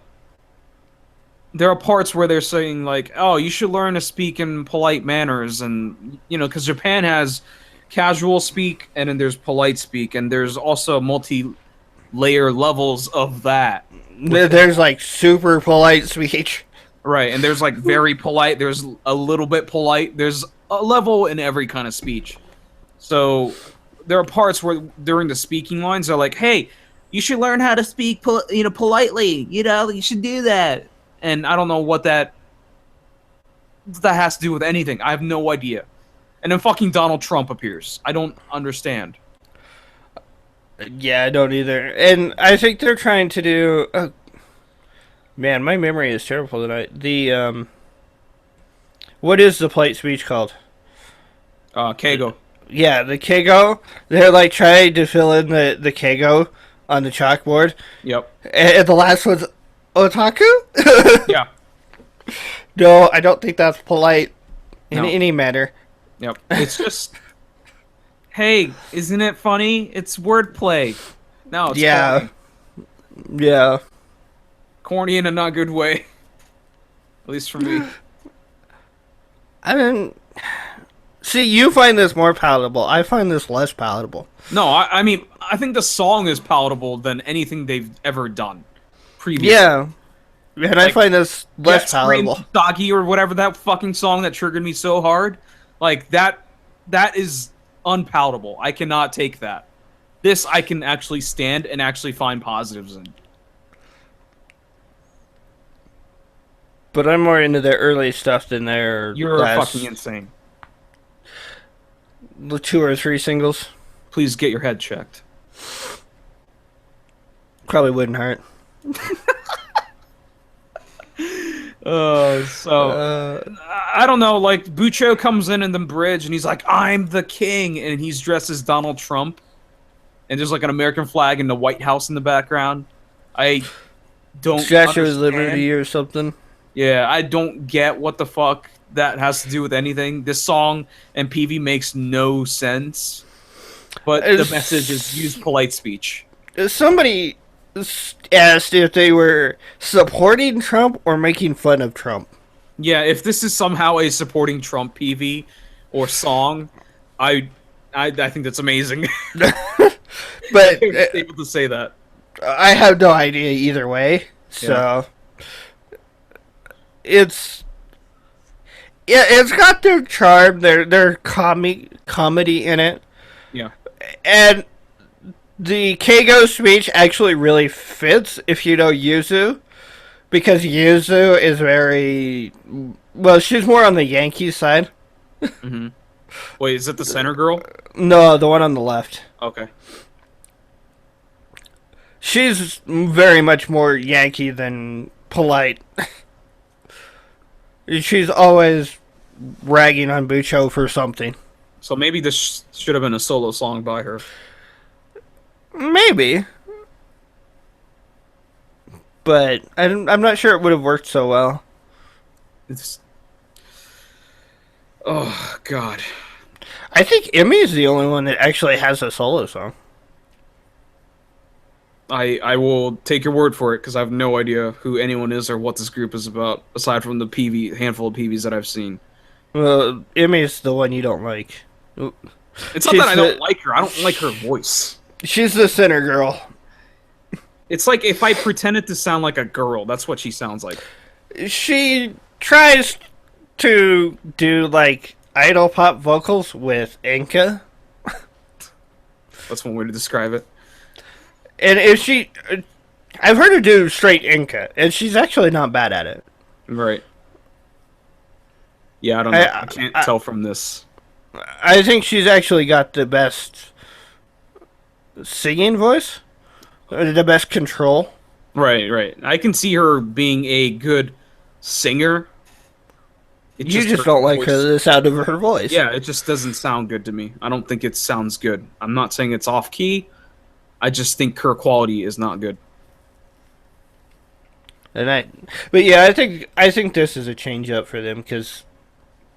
there are parts where they're saying like, "Oh, you should learn to speak in polite manners," and because Japan has casual speak and then there's polite speak, and there's also multi-layer levels of that. There's like super polite speech. Right, and there's like very polite, there's a little bit polite, there's a level in every kind of speech. So there are parts where during the speaking lines they're like, "Hey, you should learn how to speak politely, you should do that." And I don't know what that has to do with anything. I have no idea. And then fucking Donald Trump appears. I don't understand. Yeah, I don't either. And I think they're trying to do man, my memory is terrible tonight. The what is the polite speech called? Keigo. Yeah, the Keigo. They're like trying to fill in the Keigo on the chalkboard. Yep. And the last one's otaku? Yeah. No, I don't think that's polite in No. any manner. Yep. It's just, hey, isn't it funny? It's wordplay. No, it's Yeah. corny. Yeah. Corny in a not good way. At least for me. I mean, see, you find this more palatable. I find this less palatable. No, I mean, I think the song is palatable than anything they've ever done previously. Yeah. And I find this less Jet Scream palatable. Doggy or whatever, that fucking song that triggered me so hard. Like, that is unpalatable. I cannot take that. This I can actually stand and actually find positives in. But I'm more into their early stuff than their You're last fucking insane. 2 or 3 singles. Please get your head checked. Probably wouldn't hurt. So I don't know. Like Bucho comes in the bridge and he's like, "I'm the king," and he's dressed as Donald Trump, and there's like an American flag in the White House in the background. I don't Statue of understand. Liberty or something. Yeah, I don't get what the fuck that has to do with anything. This song and PV makes no sense, but the message is use Is polite speech. somebody asked if they were supporting Trump or making fun of Trump? Yeah, if this is somehow a supporting Trump PV or song, I I think that's amazing. But Able to say that. I have no idea either way. Yeah. So it's it's got their charm, their comedy in it, Yeah. and the Kago speech actually really fits if you know Yuzu, because Yuzu is very well. She's more on the Yankee side. Hmm. Wait, is it the center girl? No, the one on the left. Okay. She's very much more Yankee than polite. She's always ragging on Bucho for something. So maybe this should have been a solo song by her. Maybe. But I'm not sure it would have worked so well. It's oh god. I think Emmy's the only one that actually has a solo song. I will take your word for it because I have no idea who anyone is or what this group is about aside from the PV handful of PVs that I've seen. Well, Emmy's the one you don't like. It's not She's that I don't the like her. I don't like her voice. she's the center girl. It's like if I pretended to sound like a girl, that's what she sounds like. She tries to do like idol pop vocals with Enka. That's one way to describe it. And if she, I've heard her do straight Inca, and she's actually not bad at it. Right. Yeah, I don't know. I can't tell from this. I think she's actually got the best singing voice, or the best control. Right, right. I can see her being a good singer. It's You just her don't like voice. the sound of her voice. Yeah, it just doesn't sound good to me. I don't think it sounds good. I'm not saying it's off key. I just think her quality is not good. But yeah, I think this is a change up for them because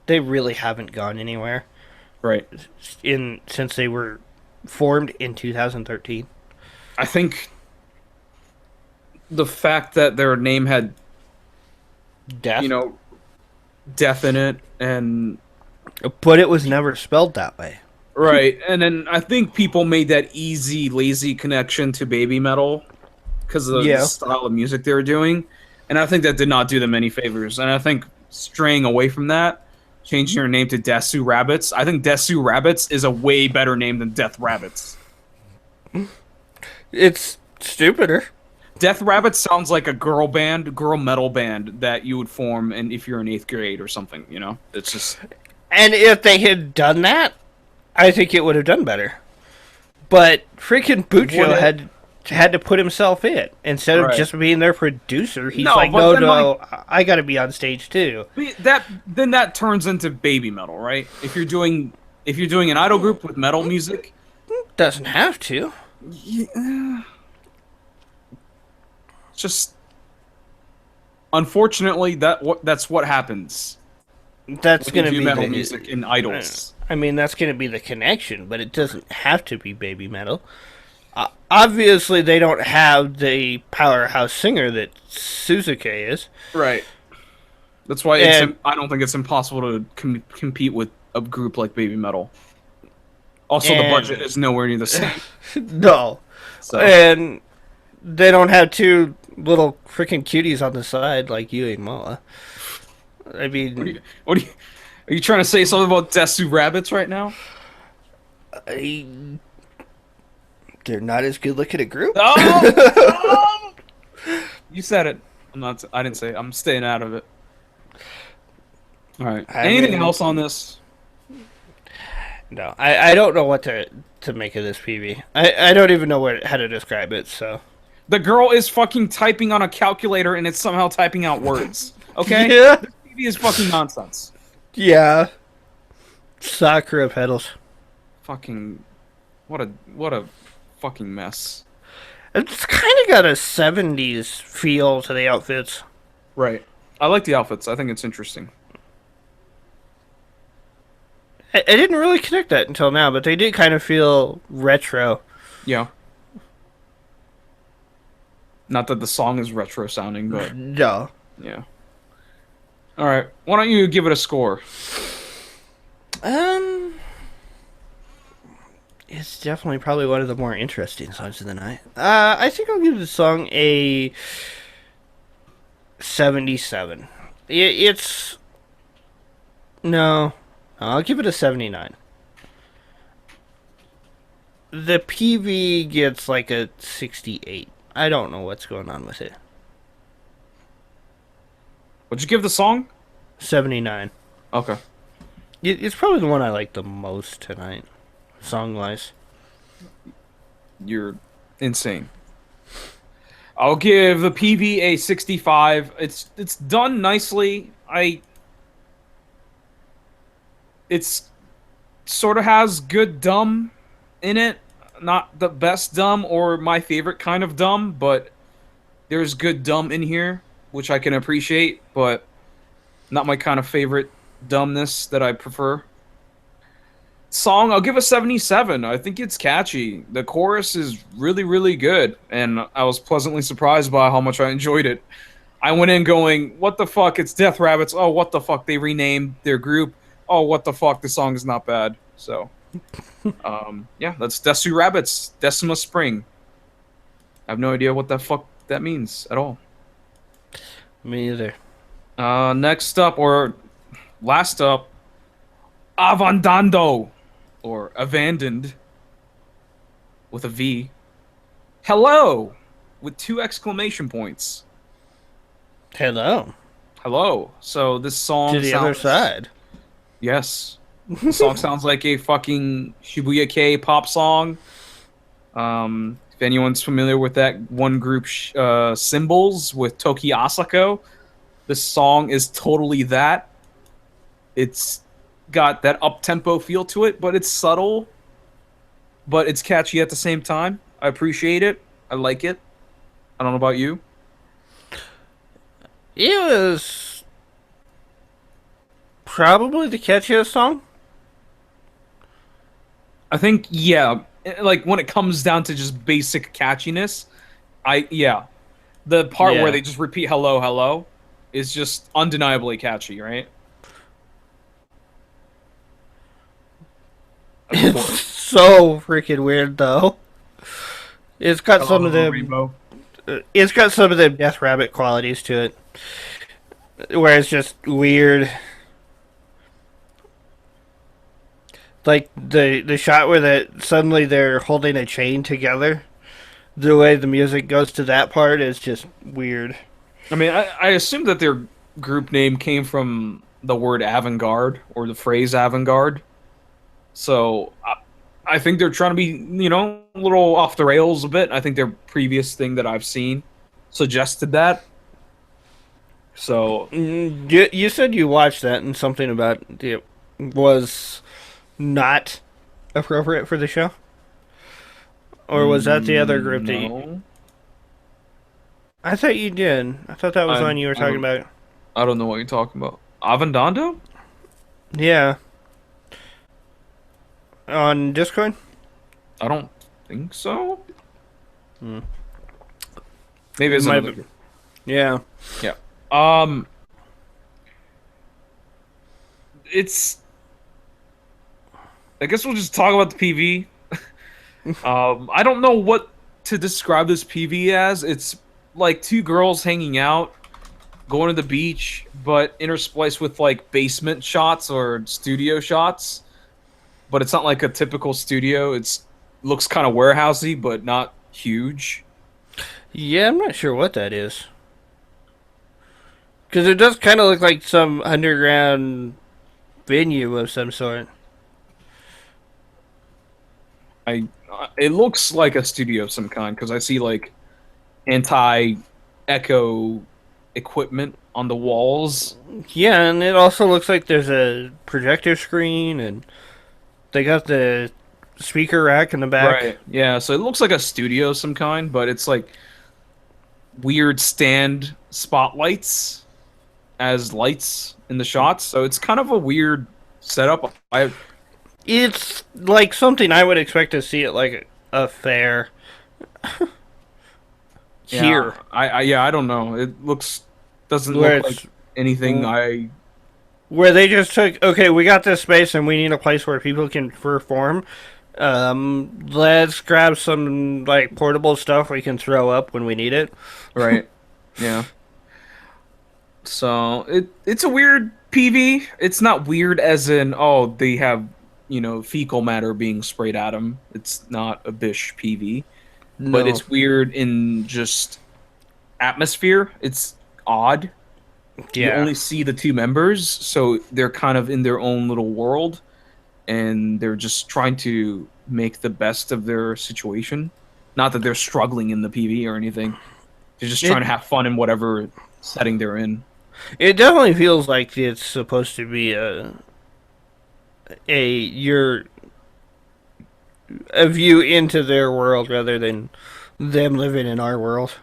they really haven't gone anywhere Right. since they were formed in 2013. I think the fact that their name had, Death, death in it and but it was never spelled that way. right, and then I think people made that easy, lazy connection to baby metal because of the style of music they were doing, and I think that did not do them any favors. And I think straying away from that, changing your name to Desu Rabbits, I think Desu Rabbits is a way better name than Death Rabbits. It's stupider. Death Rabbits sounds like a girl metal band that you would form, and if you're in 8th grade or something, it's just And if they had done that, I think it would have done better. But freaking Bucho had to put himself in instead of just being their producer. He's like, no, I got to be on stage too. That turns into baby metal, right? If you're doing an idol group with metal music, Doesn't have to. yeah, just unfortunately that's what happens That's when going you to do be metal music in idols. I mean, that's going to be the connection, but it doesn't have to be baby metal. Obviously, they don't have the powerhouse singer that Suzuki is. Right. That's why I don't think it's impossible to compete with a group like Baby Metal. Also, the budget is nowhere near the same. No. So. And they don't have two little freaking cuties on the side like you and Mala. I mean... Are you trying to say something about Desu Rabbits right now? They're not as good looking a group. Oh! You said it. I didn't say it. I'm staying out of it. All right. Anything else on this? No, I don't know what to make of this PV. I don't even know how to describe it. So the girl is fucking typing on a calculator and it's somehow typing out words. Okay, Yeah. this TV is fucking nonsense. Yeah. Sakura pedals. Fucking what a fucking mess. It's kind of got a 70s feel to the outfits. Right. I like the outfits. I think it's interesting. I didn't really connect that until now, but they did kind of feel retro. Yeah. Not that the song is retro sounding, but No. yeah. All right. Why don't you give it a score? Um, it's definitely probably one of the more interesting songs of the night. I think I'll give the song a 77. It's no, I'll give it a 79. The PV gets like a 68. I don't know what's going on with it. Would you give the song? 79. Okay. It's probably the one I like the most tonight, song wise. You're insane. I'll give the PV a 65. It's done nicely. It's sort of has good dumb in it. Not the best dumb or my favorite kind of dumb, but there's good dumb in here, which I can appreciate, but not my kind of favorite dumbness that I prefer. Song, I'll give a 77. I think it's catchy. The chorus is really, really good, and I was pleasantly surprised by how much I enjoyed it. I went in going, what the fuck, it's Death Rabbits. Oh, what the fuck, they renamed their group. Oh, what the fuck, the song is not bad. So, yeah, that's Desu Rabbits, Decima Spring. I have no idea what the fuck that means at all. Me either. Next up, or last up, Avandando, or Avandoned, with a V. Hello, with 2 exclamation points. Hello. Hello. So this song To the sounds... other side. Yes. The song sounds like a fucking Shibuya K pop song. If anyone's familiar with that one group, Symbols with Toki Asako, this song is totally that. It's got that up-tempo feel to it, but it's subtle, but it's catchy at the same time. I appreciate it. I like it. I don't know about you. It was probably the catchiest song. I think, yeah, like when it comes down to just basic catchiness, yeah. The part where Yeah. they just repeat hello, hello is just undeniably catchy, right? Of It's course. so freaking weird though. It's got Hello, some of hello, them. Rainbow. It's got some of the Death Rabbit qualities to it, where it's just weird. Like the shot where suddenly they're holding a chain together. The way the music goes to that part is just weird. I mean, I assume that their group name came from the word avant-garde or the phrase avant-garde. So I think they're trying to be, a little off the rails a bit. I think their previous thing that I've seen suggested that. So You said you watched that and something about it was not appropriate for the show? Or was that the other group that you... no, I thought you did. I thought that was one you were talking about. I don't know what you're talking about. Avandando? Yeah. On Discord? I don't think so. Hmm. Maybe it's Might another be- group. Yeah. Yeah. It's. I guess we'll just talk about the PV. I don't know what to describe this PV as. It's like 2 girls hanging out, going to the beach, but interspliced with like basement shots or studio shots. But it's not like a typical studio. It's looks kind of warehousey, but not huge. Yeah, I'm not sure what that is. Because it does kind of look like some underground venue of some sort. It looks like a studio of some kind because I see like anti-echo equipment on the walls. Yeah, and it also looks like there's a projector screen, and they got the speaker rack in the back. Right. Yeah, so it looks like a studio of some kind, but it's like weird stand spotlights as lights in the shots. So it's kind of a weird setup. I It's like something I would expect to see at like a fair. yeah, Here, I don't know. It looks doesn't where look like it's anything I where they just took, okay, we got this space and we need a place where people can perform. Let's grab some like portable stuff we can throw up when we need it. right. Yeah. So it's a weird PV. It's not weird as in oh they have fecal matter being sprayed at them. It's not a bish PV, but No. it's weird in just atmosphere. It's odd. You Yeah. only see the two members, so they're kind of in their own little world, and they're just trying to make the best of their situation. Not that they're struggling in the PV or anything. They're just trying It to have fun in whatever setting they're in. it definitely feels like it's supposed to be your a view into their world rather than them living in our world.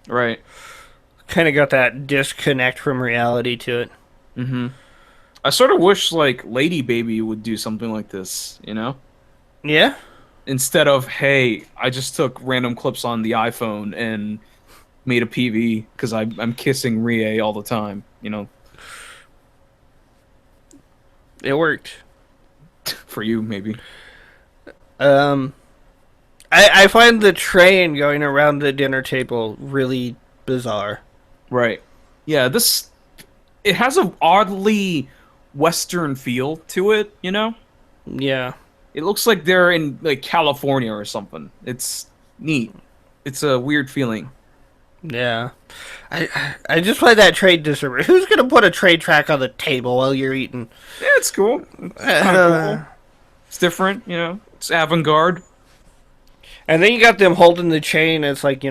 Right. Kind of got that disconnect from reality to it. Mm-hmm. I sort of wish like Lady Baby would do something like this, Yeah. instead of hey, I just took random clips on the iPhone and made a PV because I'm kissing Rie all the time, It worked. for you maybe. Um, I find the train going around the dinner table really bizarre. Right. Yeah, it has a oddly Western feel to it. Yeah. It looks like they're in like California or something. It's neat. It's a weird feeling. Yeah. I just find that trade disarray. Who's gonna put a trade track on the table while you're eating? Yeah, it's cool. It's kind of cool. It's different. It's avant-garde. And then you got them holding the chain. It's like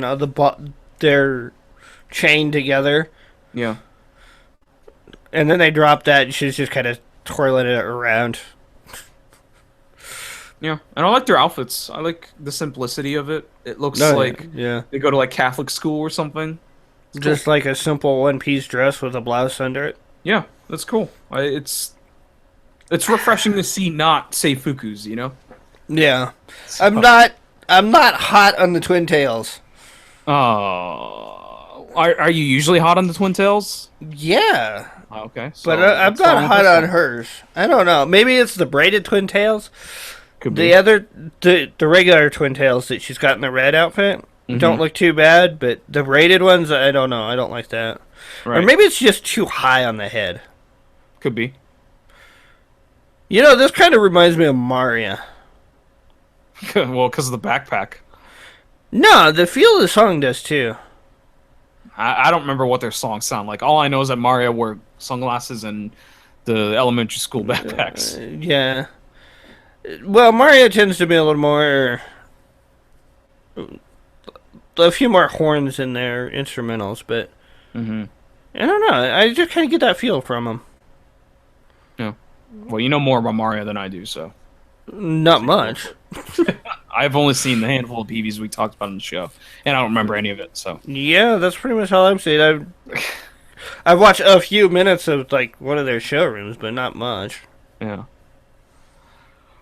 they're chained together, Yeah. and then they drop that. And she's just kind of twirling it around. Yeah, and I like their outfits. I like the simplicity of it. It looks No, like yeah, they go to like Catholic school or something. It's cool. just like a simple one-piece dress with a blouse under it. Yeah, that's cool. It's refreshing to see not Seifukus. Yeah, So- I'm not hot on the twin tails. are you usually hot on the twin tails? Yeah, Oh, okay, so but I'm what's wrong not with hot this on one? hers. I don't know. Maybe it's the braided twin tails. Could The be. other, the regular twin tails that she's got in the red outfit don't look too bad, but the braided ones, I don't know. I don't like that. Or Right. maybe it's just too high on the head. Could be. This kind of reminds me of Maria. Well, because of the backpack. No, the feel of the song does too. I don't remember what their songs sound like. All I know is that Mario wore sunglasses and the elementary school backpacks. Yeah. Well, Maria tends to be a little more, a few more horns in their instrumentals, but Mm-hmm. I don't know. I just kind of get that feel from them. Yeah. Well, you know more about Mario than I do, so. Not much. I've only seen the handful of PVs we talked about on the show, and I don't remember any of it, so. Yeah, that's pretty much all I'm saying. I've watched a few minutes of like one of their showrooms, but not much. Yeah.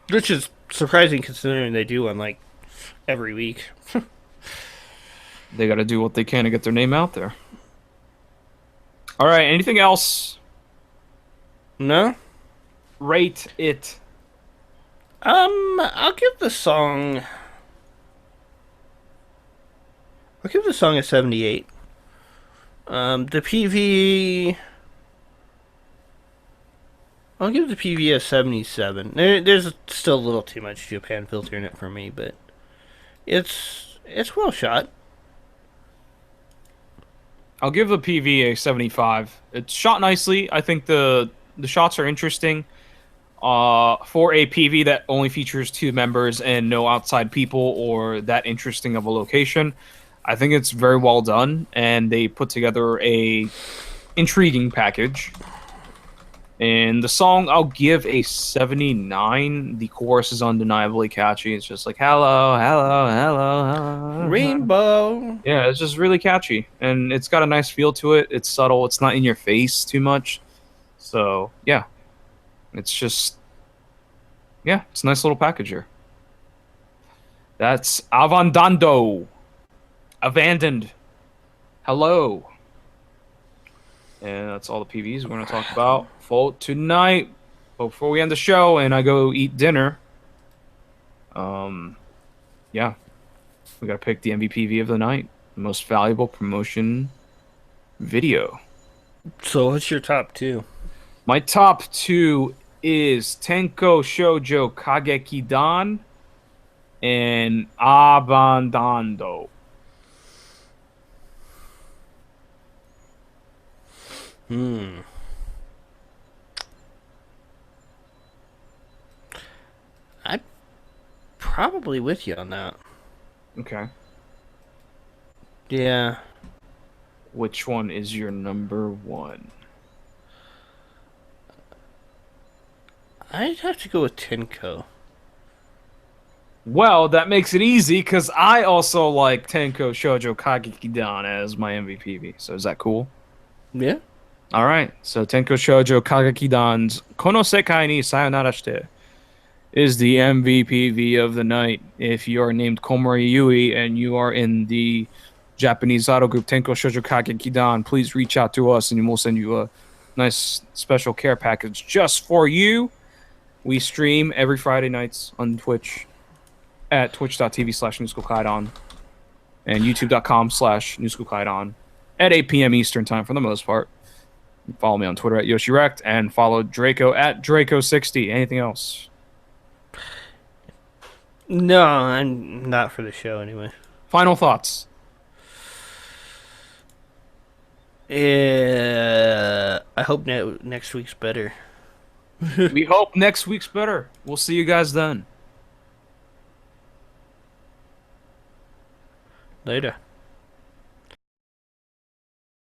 Which is surprising considering they do one like every week. They gotta do what they can to get their name out there. Alright, anything else? No? Rate it. I'll give the song. I'll give the song a 78. The PV. I'll give the PV a 77. There's still a little too much Japan filter in it for me, but it's well shot. I'll give the PV a 75. It's shot nicely. I think the shots are interesting. For a PV that only features two members and no outside people or that interesting of a location, I think it's very well done, and they put together a intriguing package. And the song, I'll give a 79. The chorus is undeniably catchy. It's just like hello, hello, hello, hello. Rainbow. Yeah, it's just really catchy, and it's got a nice feel to it. It's subtle. It's not in your face too much. So yeah, it's just it's a nice little package here. That's Abandoned. Hello. And that's all the PVs we're going to talk about for tonight. Before we end the show and I go eat dinner, yeah, we got to pick the MVPV of the night, most valuable promotion video. So what's your top two? My top two is Tenkou Shoujo Kagekidan and Abandoned. I'm probably with you on that. Okay. Yeah. Which one is your number one? I'd have to go with Tenkou. Well, that makes it easy because I also like Tenkou Shoujo Kagekidan as my MVPV. So is that cool? Yeah. All right. So Tenkou Shoujo Kagekidan's Kono Sekai ni Sayonara Shite is the MVPV of the night. If you are named Komori Yui and you are in the Japanese idol group Tenkou Shoujo Kagekidan, please reach out to us and we'll send you a nice special care package just for you. We stream every Friday nights on Twitch at twitch.tv/newschoolkaidon and youtube.com/newschoolkaidon at 8 p.m. Eastern time for the most part. Follow me on Twitter at Yoshirect and follow Draco at Draco60. Anything else? No, I'm not for the show anyway. Final thoughts. I hope next week's better. We hope next week's better. We'll see you guys then. Later.